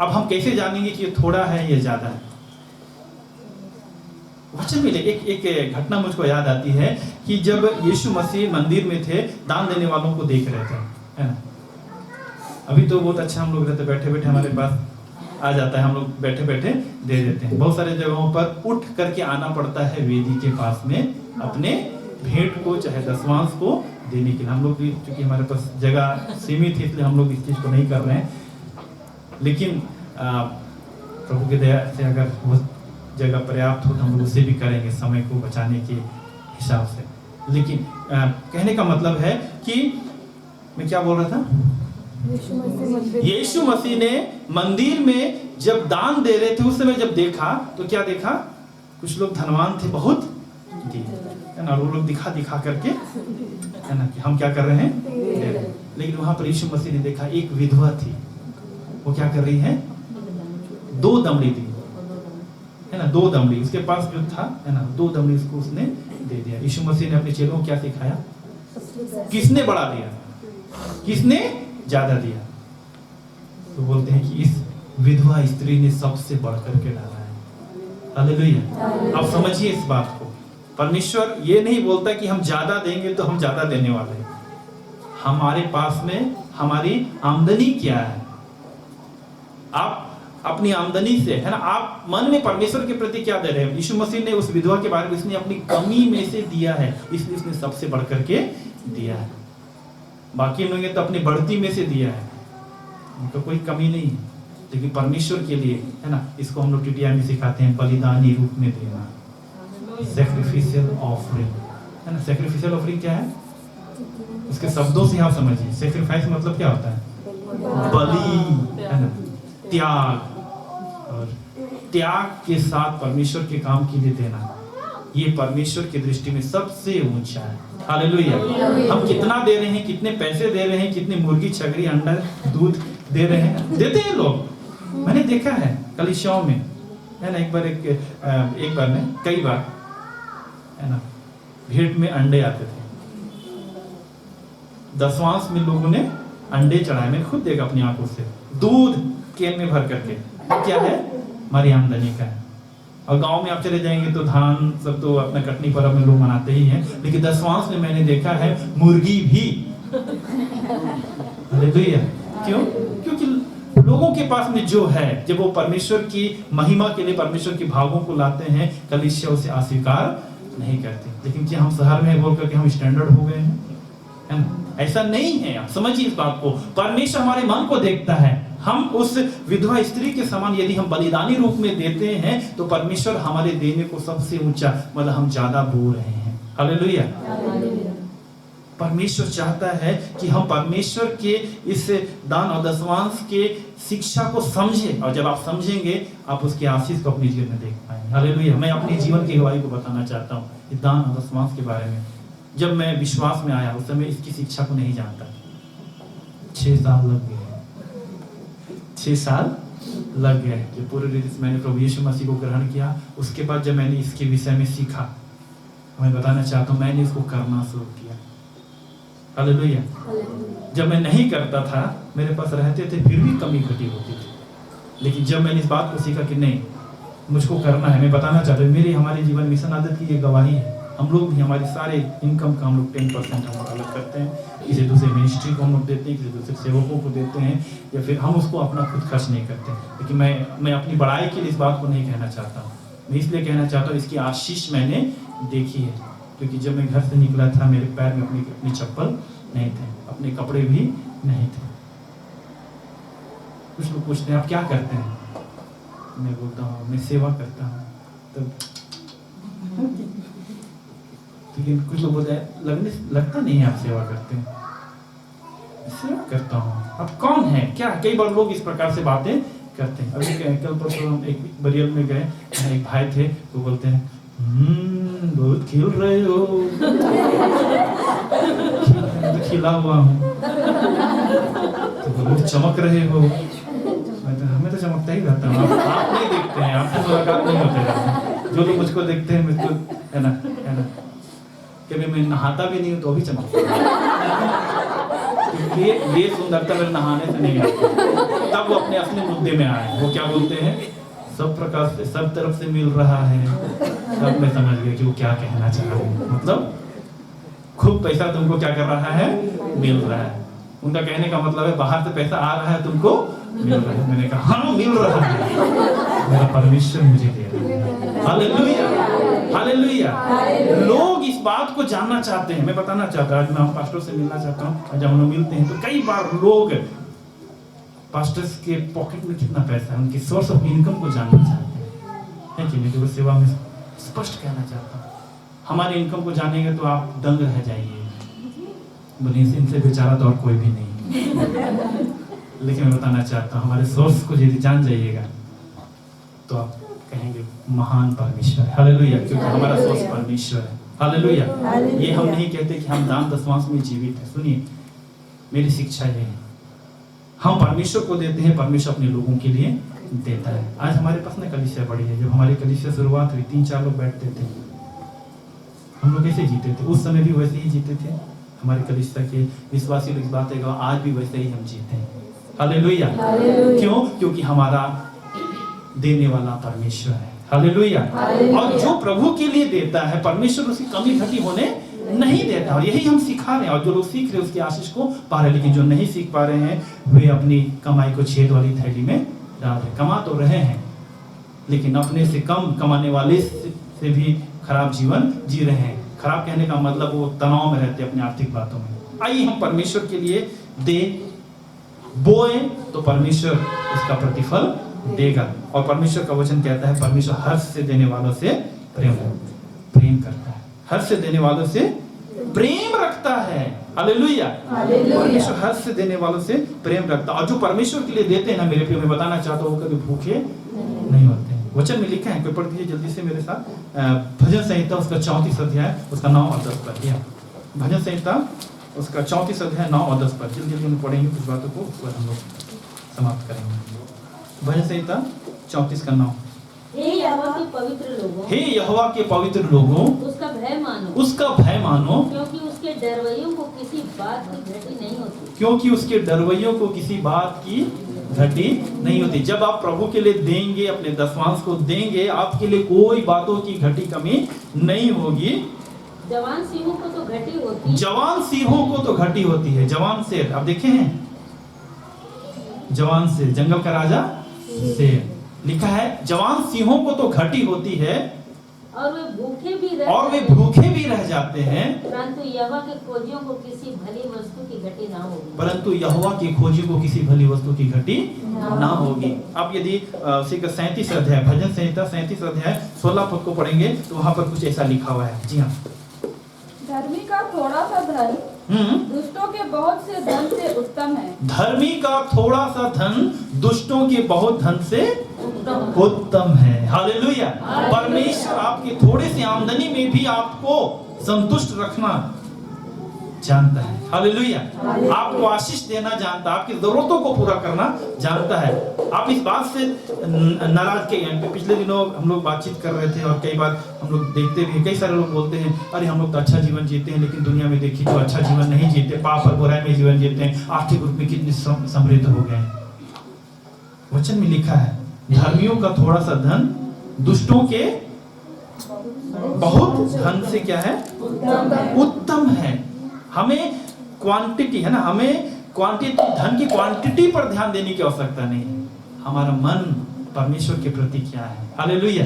अब हम कैसे जानेंगे कि ये थोड़ा है या ज्यादा है? वचन में एक घटना मुझको याद आती है कि जब यीशु मसीह मंदिर में थे, दान देने वालों को देख रहे थे, है ना। अभी तो बहुत अच्छा हम लोग रहते, बैठे बैठे हमारे पास आ जाता है, हम लोग बैठे बैठे दे देते हैं। बहुत सारे जगहों पर उठ करके आना पड़ता है वेदी के पास में अपने भेंट को चाहे दसवांश को देने के लिए। हम लोग भी चूंकि हमारे पास जगह सीमित है इसलिए हम लोग इस चीज़ को नहीं कर रहे हैं, लेकिन प्रभु की दया से अगर वो जगह पर्याप्त हो तो हम लोग उसे भी करेंगे समय को बचाने के हिसाब से। लेकिन कहने का मतलब है कि मैं क्या बोल रहा था, यीशु मसीह ने मंदिर में जब दान दे रहे थे उस समय जब देखा तो क्या देखा, कुछ लोग धनवान थे बहुत, है ना, वो लोग दिखा दिखा करके, है ना, कि हम क्या कर रहे हैं। लेकिन वहां पर यीशु मसीह ने देखा एक विधवा थी, वो क्या कर रही है, 2 दमड़ी दी, है ना, 2 दमड़ी उसके पास जो था, है ना, 2 दमड़ी उसको उसने दे दिया। यीशु मसीह ने अपने चेलों को क्या सिखाया, किसने बढ़ा दिया, किसने ज्यादा दिया। तो बोलते हैं कि इस विधवा स्त्री ने सबसे बढ़ करके डाला है। हालेलुया। अब समझिए इस बात को, परमेश्वर ये नहीं बोलता कि हम ज्यादा देंगे तो हम ज्यादा देने वाले हैं। हमारे पास में हमारी आमदनी क्या है। आप अपनी आमदनी से, है ना, आप मन में परमेश्वर के प्रति क्या दे रहे हैं। यीशु मसीह ने उस विधवा के बारे में, इसने अपनी कमी में से दिया है, इसलिए इसने सबसे बढ़ करके दिया है। बाकी लोगों ने तो अपनी बढ़ती में से दिया है, उनका कोई कमी नहीं है, लेकिन परमेश्वर के लिए, है ना, इसको हम लोग टीटीआई में सिखाते हैं बलिदानी रूप में देना, सैक्रिफिशियल ऑफरिंग, है ना। सैक्रिफिशियल ऑफरिंग क्या है, उसके शब्दों से आप समझिए। सैक्रिफाइस मतलब क्या होता है, बलि, है ना, त्याग, और त्याग के साथ परमेश्वर के काम के लिए देना, ये परमेश्वर की दृष्टि में सबसे ऊंचा है। हालेलुया। हम कितना दे रहे हैं, कितने पैसे दे रहे हैं, कितनी मुर्गी, छगड़ी, अंडा, दूध दे रहे हैं, देते हैं लोग। मैंने देखा है कलीसियाओं में, है ना, एक बार नहीं, कई बार, है ना, भेंट में अंडे आते थे, दशवांश में लोगों ने अंडे चढ़ाए। मैंने खुद देखा अपनी आंखों से, दूध केन में भर करके। क्या है, हमारी आमदनी का है। और गांव में आप चले जाएंगे तो धान सब तो अपना कटनी पर्व में लोग मनाते ही हैं, लेकिन दशवांश में मैंने देखा है मुर्गी भी। हालेलुया। क्यों? क्योंकि लोगों के पास में जो है, जब वो परमेश्वर की महिमा के लिए परमेश्वर के भागों को लाते हैं, कलीसिया उसे अस्वीकार नहीं करती। लेकिन क्या हम शहर में बोल करके हम स्टैंडर्ड हो गए हैं, है ना? ऐसा नहीं है। आप समझिए इस बात को, परमेश्वर हमारे मन को देखता है। हम उस विधवा स्त्री के समान यदि हम बलिदानी रूप में देते हैं तो परमेश्वर हमारे देने को सबसे ऊंचा, मतलब हम ज्यादा बोल रहे हैं। हालेलुया। परमेश्वर चाहता है कि हम परमेश्वर के इस दान और दशवांश के शिक्षा को समझें, और जब आप समझेंगे आप उसके आशीष को अपने जीवन में देख पाएंगे। हालेलुया। मैं अपने जीवन की गवाही को बताना चाहता हूँ इस दान और दशवांश के बारे में। जब मैं विश्वास में आया उस समय इसकी शिक्षा को नहीं जानता। 6 साल लग गए, 6 साल लग गए कि पूरे रीति से मैंने प्रभु यीशु मसीह को ग्रहण किया। उसके बाद जब मैंने इसके विषय में सीखा, मैं बताना चाहता हूँ, मैंने इसको करना शुरू किया। हालेलुया। जब मैं नहीं करता था, मेरे पास रहते थे, फिर भी कमी घटी होती थी। लेकिन जब मैंने इस बात को सीखा कि नहीं, मुझको करना है, मैं बताना चाहता हूँ, हमारे जीवन मिशन आदत की ये गवाही है। हम लोग भी हमारे सारे इनकम का हम लोग 10% हम लोग अलग करते हैं, किसी दूसरे मिनिस्ट्री को हम लोग देते हैं, किसी दूसरे सेवकों को देते हैं, या फिर हम उसको अपना खुद खर्च नहीं करते। लेकिन मैं अपनी बड़ाई के लिए इस बात को नहीं कहना चाहता हूँ। मैं इसलिए कहना चाहता हूँ, इसकी आशीष मैंने देखी है। क्योंकि जब मैं घर से निकला था, मेरे पैर में अपनी चप्पल नहीं थे, अपने कपड़े भी नहीं थे। कुछ लोग पूछते हैं आप क्या करते हैं, मैं बोलता हूँ मैं सेवा करता हूँ। तब लेकिन कुछ लोग बोलते हैं लगता नहीं है आप सेवा करते हैं। सेवा करता हूँ। अब कौन है क्या? कई बार लोग इस प्रकार से बातें करते हैं। अभी कल परसों हम एक बरियल में गए, एक भाई थे, वो बोलते हैं बहुत खिल रहे हो। तो खिला हुआ हूँ। तो बहुत चमक रहे हो। हमें तो चमकता ही रहता हूँ, आप नहीं देखते हैं, आपसे मुलाकात नहीं होते रहते। जो लोग मुझको देखते हैं, मुझको, है ना, कभी मैं नहाता भी नहीं हूँ तो भी चमकता है। ये सुंदरता मेरे नहाने से नहीं आती। तब वो अपने असली मुद्दे में आए। वो क्या बोलते हैं, सब प्रकार से, सब तरफ से मिल रहा है। तब मैं समझ गया कि वो क्या कहना चाह रहे हैं। मतलब खूब पैसा तुमको क्या कर रहा है, मिल रहा है। उनका कहने का मतलब है बाहर से पैसा आ रहा है, तुमको मिल रहा है। मैंने कहा हाँ मिल रहा है, मेरा परमेश्वर मुझे दे रहा है। Hallelujah, hallelujah. लोग इस बात को जानना चाहते हैं। मैं बताना चाहता हूँ, आज मैं पास्टर से मिलना चाहता हूँ। जब हम लोग मिलते हैं तो कई बार लोग पास्टर्स के पॉकेट में कितना पैसा है, उनकी सोर्स ऑफ इनकम को जानना चाहते हैं कि नहीं। तो सेवा में स्पष्ट कहना चाहता हूँ, हमारे इनकम को जानेंगे तो आप दंग रह जाइए। बोलिए इनसे बेचारा तो और कोई भी नहीं। लेकिन मैं बताना चाहता हूँ, हमारे सोर्स को यदि जान जाइएगा तो आप कहेंगे महान परमेश्वर है। हालेलुया। क्योंकि हमारा सोर्स परमेश्वर है। हालेलुया। ये हम नहीं कहते कि हम दान दशवांश में जीवित है। सुनिए, मेरी शिक्षा ये है, हम परमेश्वर को देते हैं, परमेश्वर अपने लोगों के लिए देता है। आज हमारे पास ना कलीसिया बड़ी है। जब हमारी कलीसिया शुरुआत हुई, 3-4 लोग बैठते थे। हम लोग कैसे जीते थे? उस समय भी वैसे ही जीते थे। हमारे कलीसिया के विश्वासी लोग इस बात है, आज भी वैसे ही हम जीते हैं। हालेलुया। क्यों? क्योंकि हमारा देने वाला परमेश्वर है। हालेलुया। और जो प्रभु के लिए देता है, परमेश्वर उसकी कमी घटी होने नहीं देता। और यही हम सिखा रहे हैं, और जो लोग सीख रहे हैं उसकी आशीष को पा रहे हैं, लेकिन जो नहीं सीख पा रहे हैं वे अपनी कमाई को छेद वाली थैली में डाल रहे। कमा तो रहे हैं लेकिन अपने से कम कमाने वाले से भी खराब जीवन जी रहे हैं। खराब कहने का मतलब वो तनाव में रहते हैं अपनी आर्थिक बातों में। आइए हम परमेश्वर के लिए दे, बोए तो परमेश्वर उसका प्रतिफल देगा। और परमेश्वर का वचन कहता है परमेश्वर हर्ष से देने वालों से प्रेम करता है, हर्ष से देने वालों से प्रेम रखता है। हालेलुया। परमेश्वर हर्ष से देने वालों से प्रेम रखता है। और जो परमेश्वर के लिए देते हैं ना मेरे प्रिय, मैं बताना चाहता हूँ कभी भूखे नहीं होते हैं। वचन में लिखा है, कोई पढ़ दीजिए जल्दी से मेरे साथ, भजन संहिता उसका 34 अध्याय उसका 9 और 10 पद। भजन संहिता उसका 34 अध्याय 9 और 10 पद। जल्दी हम पढ़ेंगे कुछ बातों को, उसके बाद हम लोग समाप्त करेंगे। भजन संहिता 34 का 9। हे यहोवा के पवित्र लोगों, हे यहोवा के पवित्र लोगों, उसका भय मानो, उसका भय मानो, क्योंकि उसके डरवैयों को किसी बात की घटी नहीं होती। क्योंकि उसके डरवैयों को किसी बात की घटी नहीं होती। जब आप प्रभु के लिए देंगे, अपने दशमांश को देंगे, आपके लिए कोई बातों की घटी कमी नहीं होगी। जवान सिंहों को तो घटी होती, जवान सिंहों को तो घटी होती है। जवान शेर आप देखे हैं, जवान शेर जंगल का राजा शेर, लिखा है जवान सिंहों को तो घटी होती है और वे भूखे भी रह जाते हैं, परंतु यहोवा के खोजियों को किसी भली वस्तु की घटी ना होगी। परंतु यहोवा के खोजी को किसी भली वस्तु की घटी ना होगी। अब यदि उसी का 37 अध्याय, भजन संहिता 37 अध्याय 16 पद को पढ़ेंगे तो वहां पर कुछ ऐसा लिखा हुआ है। जी हाँ, धर्मी का थोड़ा सा धन दुष्टों के बहुत से धन से उत्तम है। धर्मी का थोड़ा सा धन दुष्टों के बहुत धन से उत्तम है। हालेलुया। परमेश्वर आपकी थोड़ी सी आमदनी में भी आपको संतुष्ट रखना जानता है। हालेलुया। आपको आशीष देना जानता है, आपकी जरूरतों को पूरा करना जानता है। आप इस बात से नाराज के पिछले दिनों हम लोग बातचीत कर रहे थे और कई बार हम लोग देखते भी, कई सारे लोग बोलते हैं अरे हम लोग तो अच्छा जीवन जीते हैं, लेकिन दुनिया में देखिए तो अच्छा जीवन नहीं जीते, पाप और बुराई में जीवन जीते हैं, आर्थिक रूप में कितने समृद्ध हो गए। वचन में लिखा है धर्मियों का थोड़ा सा धन दुष्टों के बहुत धन से क्या है? उत्तम है। हमें क्वांटिटी है ना, हमें क्वांटिटी, धन की क्वांटिटी पर ध्यान देने की आवश्यकता नहीं है। हमारा मन परमेश्वर के प्रति क्या है? हालेलुया।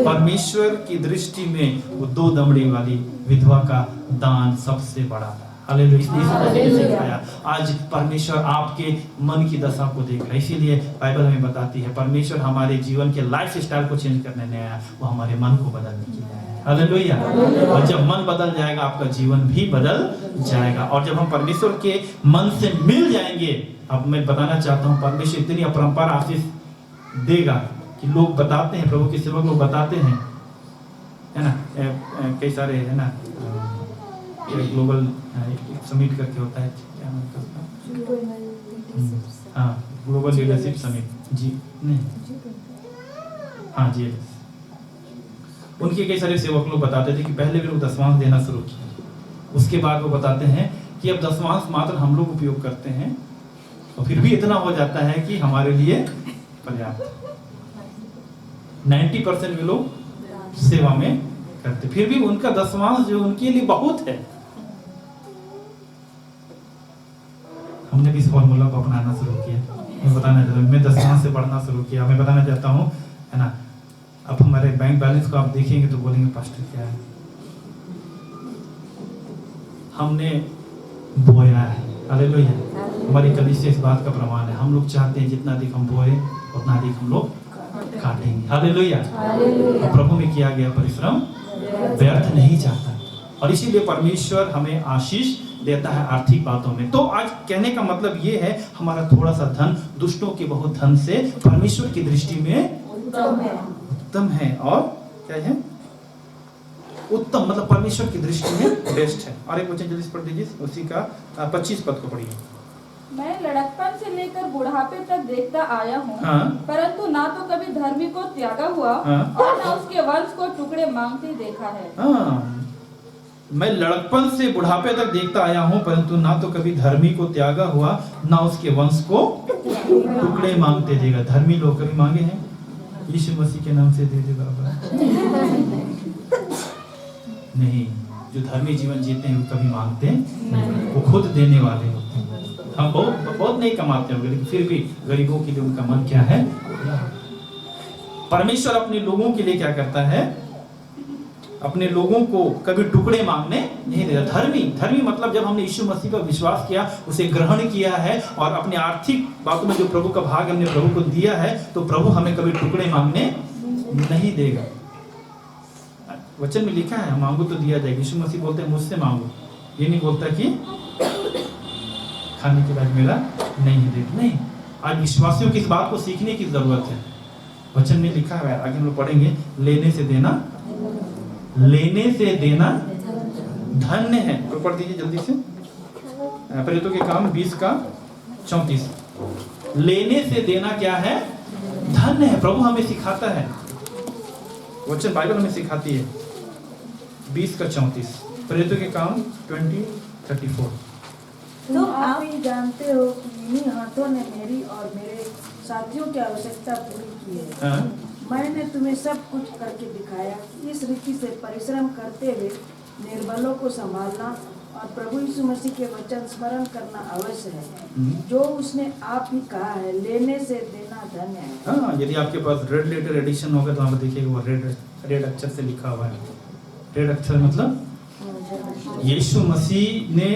परमेश्वर की दृष्टि में वो 2 दमड़ी वाली विधवा का दान सबसे बड़ा था। हालेलुया। आज परमेश्वर आपके मन की दशा को देख रहा है, इसीलिए बाइबल हमें बताती है परमेश्वर हमारे जीवन के लाइफ स्टाइल को चेंज करने नहीं आया, वो हमारे मन को बदलने के लिए आया। हालेलुया। और जब मन बदल जाएगा आपका जीवन भी बदल जाएगा। और जब हम परमेश्वर के मन से मिल जाएंगे, अब मैं बताना चाहता हूँ परमेश्वर इतनी अपरंपार आशीष देगा कि लोग बताते हैं, प्रभु के सेवक लोग बताते हैं, है ना, कई सारे है ना, ग्लोबल समिट करके होता है, क्या नाम है? हाँ, ग्लोबल लीडरशिप समिट। जी नहीं, हाँ जी, उनके कई सारे सेवक लोग बताते थे कि पहले भी लोग दशमांश देना शुरू किया, उसके बाद वो बताते हैं कि अब दशमांश मात्र हम लोग उपयोग करते हैं और फिर भी इतना हो जाता है कि हमारे लिए पर्याप्त। 90% वे लोग सेवा में करते, फिर भी उनका दशमांश जो उनके लिए बहुत है। हमने भी इस फॉर्मूला को अपनाना शुरू किया। मैं बताना चाहता हूँ, मैं दशमांश से बढ़ना शुरू किया। मैं बताना चाहता हूँ, है ना, अब हमारे बैंक बैलेंस को आप देखेंगे तो बोलेंगे पास्टर क्या है, हमने बोया है। हालेलुया। हमारी कलीसिया इस बात का प्रमाण है। हम लोग चाहते हैं जितना अधिक हम बोए उतना अधिक हम लोग काटेंगे। हालेलुया। प्रभु में किया गया परिश्रम व्यर्थ नहीं जाता, और इसीलिए परमेश्वर हमें आशीष देता है आर्थिक बातों में। तो आज कहने का मतलब ये है, हमारा थोड़ा सा धन दुष्टों के बहुत धन से परमेश्वर की दृष्टि में उत्तम है। और क्या है? उत्तम मतलब परमेश्वर की दृष्टि में बेस्ट है। और एक वचन जल्दी पढ़ दीजिए, उसी का 25 पद को पढ़िए। मैं लड़कपन से लेकर बुढ़ापे तक देखता आया हूँ, हाँ। परंतु ना तो कभी धर्मी को त्यागा हुआ, हाँ। और ना उसके वंश को टुकड़े मांगते देखा है। हाँ, मैं लड़कपन से बुढ़ापे तक देखता आया हूँ, परंतु ना तो कभी धर्मी को त्यागा हुआ, ना उसके वंश को टुकड़े मांगते देगा। धर्मी लोग कभी मांगे हैं? यीशु मसीह के नाम से दे दे बाबा। नहीं, जो धर्मी जीवन जीते हैं वो कभी मांगते नहीं, वो खुद देने वाले होते हैं। हम बहुत नहीं कमाते होंगे, लेकिन फिर भी गरीबों के लिए उनका मन क्या है? परमेश्वर अपने लोगों के लिए क्या करता है? अपने लोगों को कभी टुकड़े मांगने नहीं देता। धर्मी मतलब जब हमने यीशु मसीह पर विश्वास किया, उसे ग्रहण किया है और अपने आर्थिक बातों में जो प्रभु का भाग हमने प्रभु को दिया है, तो प्रभु हमें कभी टुकड़े मांगने नहीं देगा। वचन में लिखा है मांगो तो दिया जाएगा। यीशु मसीह बोलते हैं मुझसे मांगो, ये नहीं बोलता कि खाने के बाद मेरा नहीं दे। नहीं, आज विश्वासियों की इस बात को सीखने की जरूरत है। वचन में लिखा है, आगे हम लोग पढ़ेंगे, लेने से देना धन्य है। तो पढ़ दीजिए जल्दी से, प्रेरितों के काम 20:34। लेने से देना क्या है? धन्य है। प्रभु हमें सिखाता है, वचन बाइबल हमें सिखाती है। 20:34, प्रेरितों के काम 20:34। तुम आप ही जानते हो कि इन्हीं हाथों ने मेरी और मेरे साथियों की आवश्यकता पूरी की है। मैंने तुम्हें सब कुछ करके दिखाया। इस रीति से परिश्रम करते हुए निर्बलों को संभालना और प्रभु यीशु मसीह के वचन स्मरण करना अवश्य है, जो उसने आप ही कहा है, लेने से देना धन्य है। हाँ, यदि आपके पास रेड लेटर एडिशन होगा तो आप देखिएगा वो रेड अक्षर से लिखा हुआ है। रेड अक्षर मतलब यीशु मसीह ने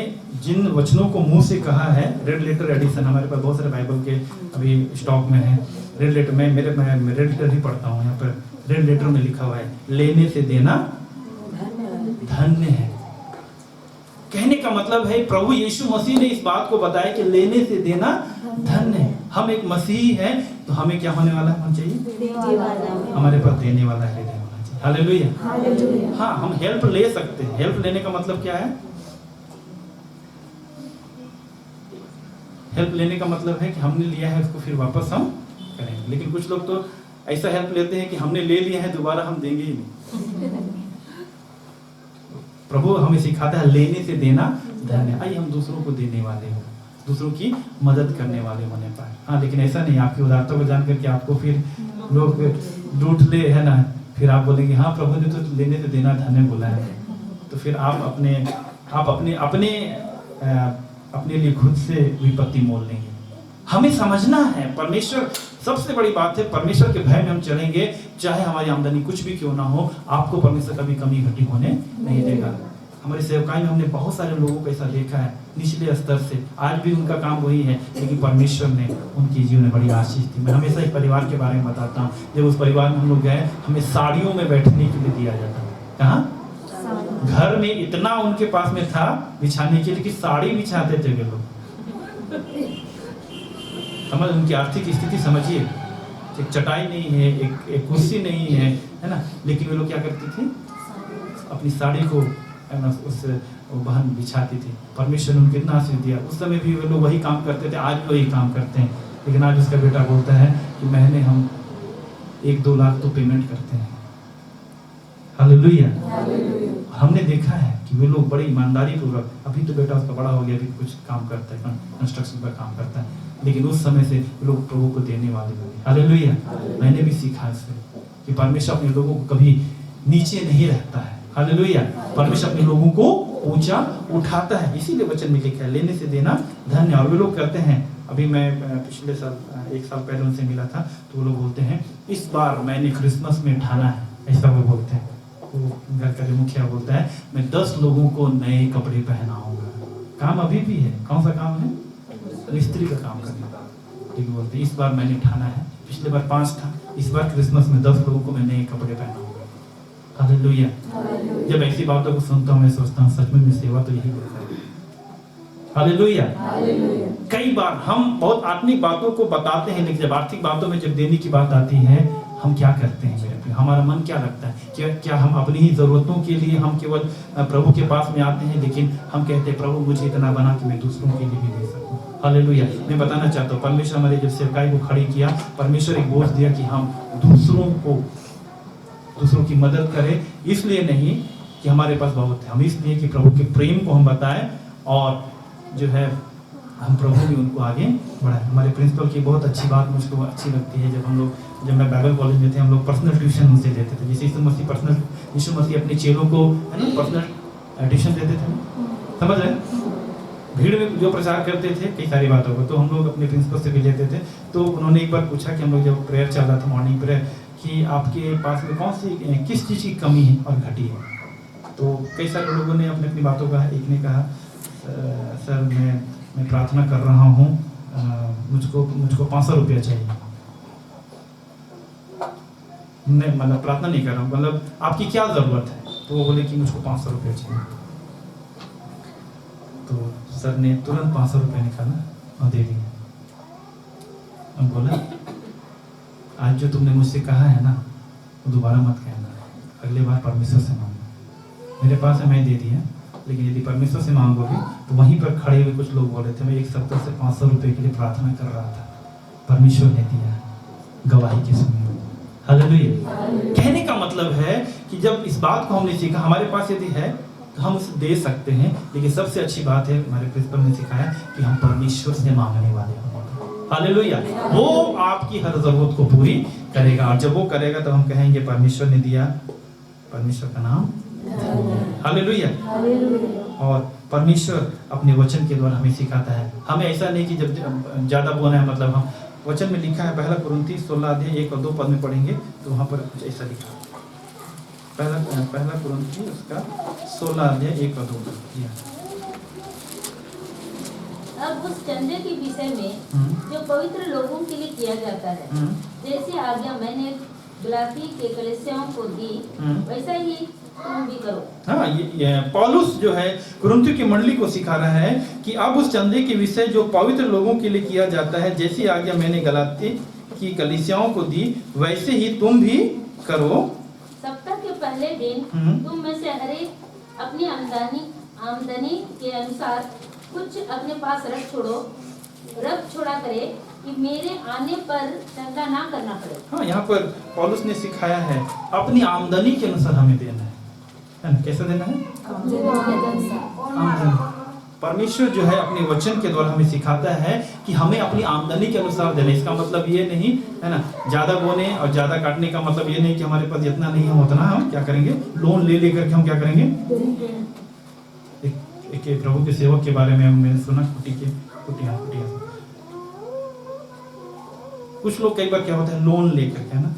जिन वचनों को मुंह से कहा है। रेड लेटर एडिशन हमारे पास बहुत सारे बाइबल के अभी स्टॉक में है। रेड लेटर मैं रेड लेटर ही पढ़ता हूँ। यहाँ पर रेड लेटर में लिखा हुआ है, लेने से देना धन्य है। कहने का मतलब है प्रभु यीशु मसीह ने इस बात को बताया कि लेने से देना धन्य है। हम एक मसीह हैं तो हमें क्या होने वाला होना चाहिए? हमारे पास देने वाला है, देने वाला चाहिए। हालेलुया। हाँ, हम हेल्प ले सकते हैं। हेल्प लेने का मतलब क्या है? हेल्प लेने का मतलब है कि हमने लिया है उसको फिर वापस हम करेंगे। लेकिन कुछ लोग तो ऐसा हेल्प लेते हैं कि हमने ले लिया है दोबारा हम देंगे ही नहीं। प्रभु हमें सिखाता है लेने से देना धन्य। आइए हम दूसरों को देने वाले हो, दूसरों की मदद करने वाले होने पाए। हाँ, लेकिन ऐसा नहीं आपकी उदारता को जान करके आपको फिर लोग लूट ले, है ना, फिर आप बोलेंगे हाँ प्रभु ने तो लेने से देना धन्य बोला है। तो फिर आप अपने लिए खुद से विपत्ति मोल लेंगे। हमें समझना है, परमेश्वर सबसे बड़ी बात है, परमेश्वर के भय में हम चलेंगे, चाहे हमारी आमदनी कुछ भी क्यों ना हो, आपको परमेश्वर कभी कमी घटी होने नहीं देगा। हमारे सेवकाई में हमने बहुत सारे लोगों को ऐसा देखा है, निचले स्तर से, आज भी उनका काम वही है, लेकिन परमेश्वर ने उनकी जीवन में बड़ी आशीष दी। मैं हमेशा एक परिवार के बारे में बताता हूँ। जब उस परिवार में हम लोग गए, हमें साड़ियों में बैठने के लिए दिया जाता। कहाँ? घर में इतना उनके पास में था बिछाने के लिए कि साड़ी बिछाते थे वे लोग। समझ, उनकी आर्थिक स्थिति समझिए। एक चटाई नहीं है, एक कुर्सी नहीं है ना, लेकिन वे लोग क्या करते थे? अपनी साड़ी को उस बहन बिछाती थी। परमेश्वर ने उनको इतना आशीष दिया। उस समय भी वे लोग वही काम करते थे, आज भी वही काम करते हैं। लेकिन आज उसका बेटा बोलता है कि महीने हम 1-2 लाख तो पेमेंट करते हैं। हालेलुया। हमने देखा है कि वे लोग बड़ी ईमानदारी पूर्वक, अभी तो बेटा उसका बड़ा हो गया, अभी कुछ काम करता है, कंस्ट्रक्शन का काम करता है, लेकिन उस समय से लोग प्रभु को देने वाले बने। हालेलुया। मैंने भी सीखा इससे कि परमेश्वर अपने लोगों को कभी नीचे नहीं रहता है। हालेलुया। परमेश्वर अपने लोगों को ऊंचा उठाता है, इसीलिए वचन में लिखा है लेने से देना धन्य। और वे लोग कहते हैं, अभी मैं पिछले साल 1 साल पहले उनसे मिला था, तो वो लोग बोलते हैं इस बार मैंने क्रिसमस में ठाना है, ऐसा वो बोलते हैं। वो घर का जो मुखिया बोलता है मैं 10 लोगों को नए कपड़े पहनाऊंगा। काम अभी भी है, कौन सा काम है? मिस्त्री का काम करने का। ठीक बोलते, इस बार मैंने ठाना है, पिछले बार 5 था, इस बार क्रिसमस में 10 लोगों को मैं नए कपड़े पहनाऊंगा। हालेलुया। जब ऐसी बातों को सुनता हूँ मैं सोचता हूँ सच में सेवा तो यही बोलता है। हालेलुया। कई बार हम बहुत आत्मिक बातों को बताते हैं, लेकिन जब आर्थिक बातों में जब देने की बात आती है, हम क्या करते हैं? मेरे हमारा मन क्या लगता है? क्या हम अपनी ही जरूरतों के लिए हम केवल प्रभु के पास में आते हैं, लेकिन हम कहते हैं प्रभु मुझे इतना बना कि मैं दूसरों के लिए भी दे सकूं। हालेलुया। मैं बताना चाहता हूँ, परमेश्वर हमारे जब सेवकाई को खड़ी किया, परमेश्वर एक बोझ दिया कि हम दूसरों की मदद करें। इसलिए नहीं कि हमारे पास बहुत है, हम इसलिए कि प्रभु के प्रेम को हम बताएं और जो है हम प्रभु भी उनको आगे बढ़ाएं। हमारे प्रिंसिपल की बहुत अच्छी बात मुझको अच्छी लगती है, जब मैं बाइबल कॉलेज में थे, हम लोग पर्सनल ट्यूशन उनसे लेते थे। जैसे यीशु मसीह अपने चेलों को, है ना, पर्सनल एडिशन देते थे ना, समझ रहे हैं? भीड़ में जो प्रचार करते थे कई सारी बातों को, तो हम लोग अपने प्रिंसिपल से भी लेते थे। तो उन्होंने एक बार पूछा कि हम लोग जब प्रेयर चल रहा था मॉर्निंग प्रेयर, कि आपके पास में कौन सी किस चीज़ की कमी है और घटी है। तो कई सारे लोगों ने अपनी अपनी बातों का, एक ने कहा सर मैं प्रार्थना कर रहा हूँ, मुझको 500 रुपया चाहिए। नहीं, मतलब प्रार्थना नहीं कर रहा हूँ, मतलब आपकी क्या ज़रूरत है? तो वो बोले कि मुझको 500 रुपया चाहिए। तो सर ने तुरंत 500 रुपये निकाला और दे दिया और बोला आज जो तुमने मुझसे कहा है ना वो दोबारा मत कहना, अगले बार परमेश्वर से मांगो। मेरे पास है, मैं दे दिया, लेकिन यदि परमेश्वर से मांगोगे तो वहीं पर खड़े हुए कुछ लोग बोले थे मैं एक सप्ताह से 500 रुपये के लिए प्रार्थना कर रहा था, परमेश्वर ने दिया, गवाही के समय। हालेलुया। कहने का मतलब है कि जब इस बात को हमने सीखा, हमारे पास यदि है तो हम उसे दे सकते हैं, लेकिन सबसे अच्छी बात है हमारे प्रिंसिपल ने सिखाया कि हम परमेश्वर से मांगने वाले हैं। हालेलुया। वो आपकी हर जरूरत को पूरी करेगा, और जब वो करेगा तो हम कहेंगे परमेश्वर ने दिया, परमेश्वर का नाम हालेलुया। और परमेश्वर अपने वचन के द्वारा हमें सिखाता है। हमें ऐसा नहीं कि जब ज्यादा बोलना है, मतलब हम वचन में लिखा है, पहला कुरिन्थी 16 अध्याय 1 और 2 पद में पढ़ेंगे तो वहां पर कुछ ऐसा लिखा है। पहला कुरिन्थी उसका 16 अध्याय 1 और 2 पद। अब उस चंदे के विषय में जो पवित्र लोगों के लिए किया जाता है, जैसे आज्ञा मैंने गलाती के कलीसियाओं को दी, वैसा ही तुम भी करो। हाँ, ये पौलुस जो है कुरिन्थियों की मंडली को सिखा रहा है कि अब उस चंदे के विषय जो पवित्र लोगों के लिए किया जाता है, जैसी आज्ञा मैंने गलाती की कलीसियाओं को दी, वैसे ही तुम भी करो। सप्ताह के पहले दिन तुम में से हर एक अपनी आमदनी के अनुसार कुछ अपने पास रख छोड़ा करे कि मेरे आने पर चंदा ना करना पड़े। हाँ, यहाँ पर पौलुस ने सिखाया है अपनी आमदनी के अनुसार हमें देना है ना? कैसे देना है? परमेश्वर जो है अपने वचन के द्वारा हमें सिखाता है कि हमें अपनी आमदनी के अनुसार देना। इसका मतलब ये नहीं है ना, ज्यादा बोने और ज्यादा काटने का मतलब ये नहीं कि हमारे पास जितना नहीं है उतना हम क्या करेंगे, लोन ले लेकर के हम क्या करेंगे। एक प्रभु के सेवक के बारे में मैंने सुना, कुटिया कुछ लोग कई बार क्या होता है लोन लेकर के ना,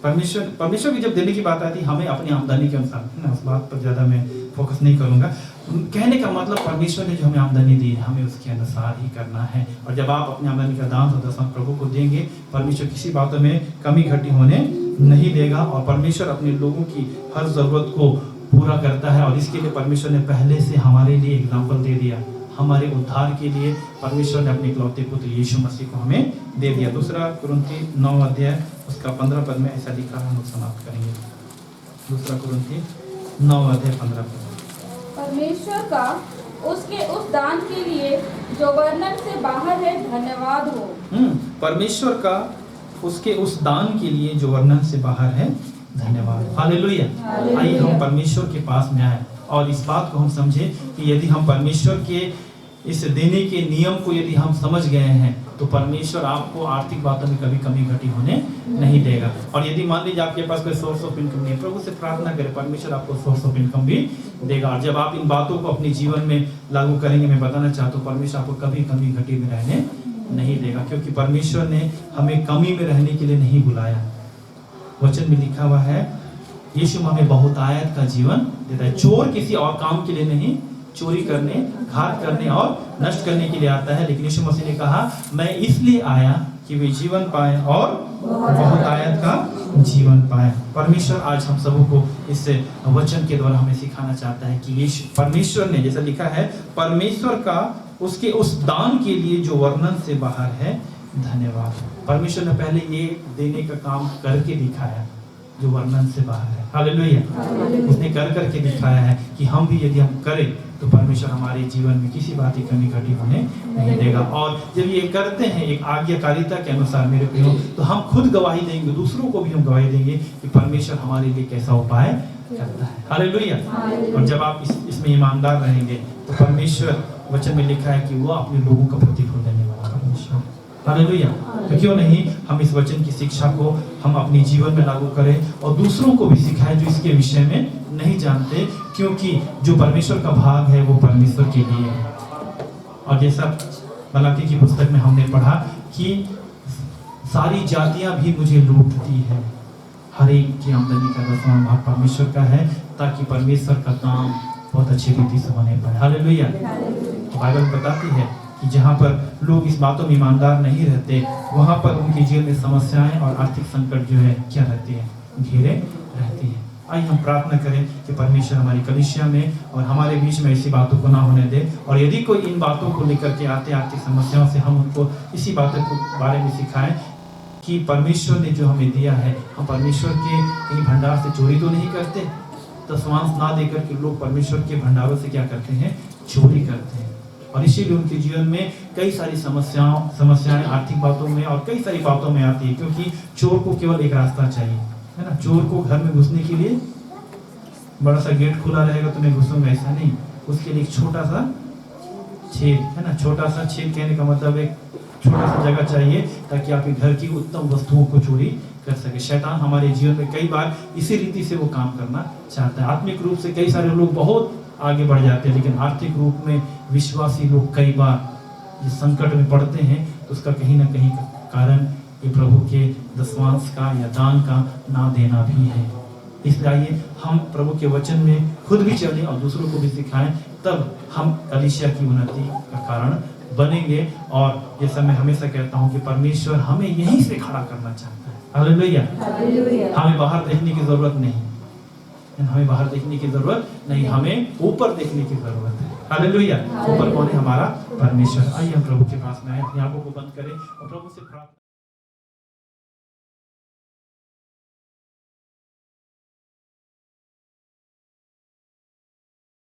परमेश्वर की जब देने की बात आती है हमें अपनी आमदनी के अनुसार ना, उस बात पर ज्यादा मैं फोकस नहीं करूंगा। कहने का मतलब परमेश्वर ने जो हमें आमदनी दी है हमें उसके अनुसार ही करना है। और जब आप अपनी आमदनी का दान और दसवां प्रभु को देंगे, परमेश्वर किसी बातों में कमी घटी होने नहीं देगा, और परमेश्वर अपने लोगों की हर जरूरत को पूरा करता है। और इसके लिए परमेश्वर ने पहले से हमारे लिए एग्जाम्पल दे दिया। हमारे उद्धार के लिए परमेश्वर ने अपने इकलौते पुत्र यीशु मसीह को हमें दे दिया। दूसरा कुरिन्थी 9 अध्याय उसका 15 पद में ऐसा लिखा है, हम समाप्त करेंगे। दूसरा कुरिन्थी 9 अध्याय 15 पद। परमेश्वर का उसके उस दान के लिए जो वर्णन से बाहर है धन्यवाद हो। परमेश्वर का उसके उस दान के लिए जो वर्णन से बाहर है धन्यवाद। हालेलुया। आइए हम परमेश्वर के पास में आए और इस बात को हम समझे कि यदि हम परमेश्वर के इस देने के नियम को यदि हम समझ गए हैं तो परमेश्वर आपको आर्थिक बातों में कभी कमी घटी होने नहीं देगा। और यदि मान लीजिए आपके पास कोई सोर्स ऑफ इनकम नहीं है, प्रभु से प्रार्थना करें, परमेश्वर आपको सोर्स ऑफ इनकम भी देगा। और जब आप इन बातों को अपने जीवन में लागू करेंगे, मैं बताना चाहता हूँ परमेश्वर आपको कभी कमी घटी में रहने नहीं देगा, क्योंकि परमेश्वर ने हमें कमी में रहने के लिए नहीं बुलाया। वचन में लिखा हुआ है यीशु हमें बहुतायत का जीवन देता है। चोर किसी और काम के लिए नहीं, चोरी करने, घात करने और नष्ट करने के लिए आता है, लेकिन यीशु मसीह ने कहा मैं इसलिए आया कि वे जीवन पाए और बहुतायत का जीवन पाए। परमेश्वर आज हम सबों को इस वचन के द्वारा हमें सिखाना चाहता है कि यीशु परमेश्वर ने, जैसा लिखा है, परमेश्वर का उसके उस दान के लिए जो वर्णन से बाहर है धन्यवाद। परमेश्वर ने पहले ये देने का काम करके दिखाया जो वर्णन से बाहर है। हालेलुया। उसने कर करके दिखाया है कि हम भी यदि हम करें तो परमेश्वर हमारे जीवन में किसी बात की कमी घटी होने नहीं देगा। और जब ये करते हैं एक आज्ञाकारिता के अनुसार मेरे प्रियो, तो हम खुद गवाही देंगे, दूसरों को भी हम गवाही देंगे कि परमेश्वर हमारे लिए कैसा उपाय करता है। हालेलुया। और जब आप इसमें ईमानदार रहेंगे तो परमेश्वर, वचन में लिखा है कि वो अपने लोगों का प्रतिफल देने वाला परमेश्वर। हालेलुया। तो क्यों नहीं हम इस वचन की शिक्षा को हम अपने जीवन में लागू करें और दूसरों को भी सिखाएं जो इसके विषय में नहीं जानते, क्योंकि जो परमेश्वर का भाग है वो परमेश्वर के लिए है। और जैसा मलाकी की पुस्तक में हमने पढ़ा कि सारी जातियां भी मुझे लूटती है, हर एक की आमदनी का 10वां भाग परमेश्वर का है, ताकि परमेश्वर का काम बहुत अच्छी रीति से होने पाए। हालेलुया। बाइबल बताती है कि जहाँ पर लोग इस बातों में ईमानदार नहीं रहते, वहाँ पर उनके जीवन में समस्याएं और आर्थिक संकट जो है क्या रहती है, घेरे रहती है। आइए हम प्रार्थना करें कि परमेश्वर हमारी कलीसिया में और हमारे बीच में ऐसी बातों को ना होने दे, और यदि कोई इन बातों को लेकर के आते आर्थिक समस्याओं से, हम उनको इसी बातों के बारे में सिखाएं कि परमेश्वर ने जो हमें दिया है, हम परमेश्वर के कहीं भंडार से चोरी तो नहीं करते। दशमांश ना देकर के लोग परमेश्वर के भंडारों से क्या करते हैं, चोरी करते हैं, और इसीलिए उनके जीवन में कई सारी समस्याएं आर्थिक बातों में और कई सारी बातों में आती है, क्योंकि चोर को केवल एक रास्ता चाहिए, है ना। चोर को घर में घुसने के लिए बड़ा सा गेट खुला रहेगा तो मैं घुसूंगा, ऐसा नहीं, उसके लिए एक छोटा सा छेद, है ना। छोटा सा छेद कहने का मतलब एक छोटा सा जगह चाहिए ताकि आपके घर की उत्तम वस्तुओं को चोरी कर सके। शैतान हमारे जीवन में कई बार इसी रीति से वो काम करना चाहता है। आत्मिक रूप से कई सारे लोग बहुत आगे बढ़ जाते हैं, लेकिन आर्थिक रूप में विश्वासी लोग कई बार इस संकट में पड़ते हैं, तो उसका कहीं ना कहीं कारण ये प्रभु के दशमांश का या दान का ना देना भी है। इसलिए आइए हम प्रभु के वचन में खुद भी चलें और दूसरों को भी सिखाएं, तब हम कलीसिया की उन्नति का कारण बनेंगे। और जैसा मैं हमेशा कहता हूँ कि परमेश्वर हमें यहीं से खड़ा करना चाहता है। हालेलुया। हमें बाहर देखने की जरूरत नहीं, हमें बाहर देखने की जरूरत नहीं, हमें ऊपर देखने की जरूरत है। हालेलुया। ऊपर कौन है? हमारा परमेश्वर। आइए हम प्रभु के पास में आए, अपनी आंखों को बंद करें और प्रभु से प्रार्थना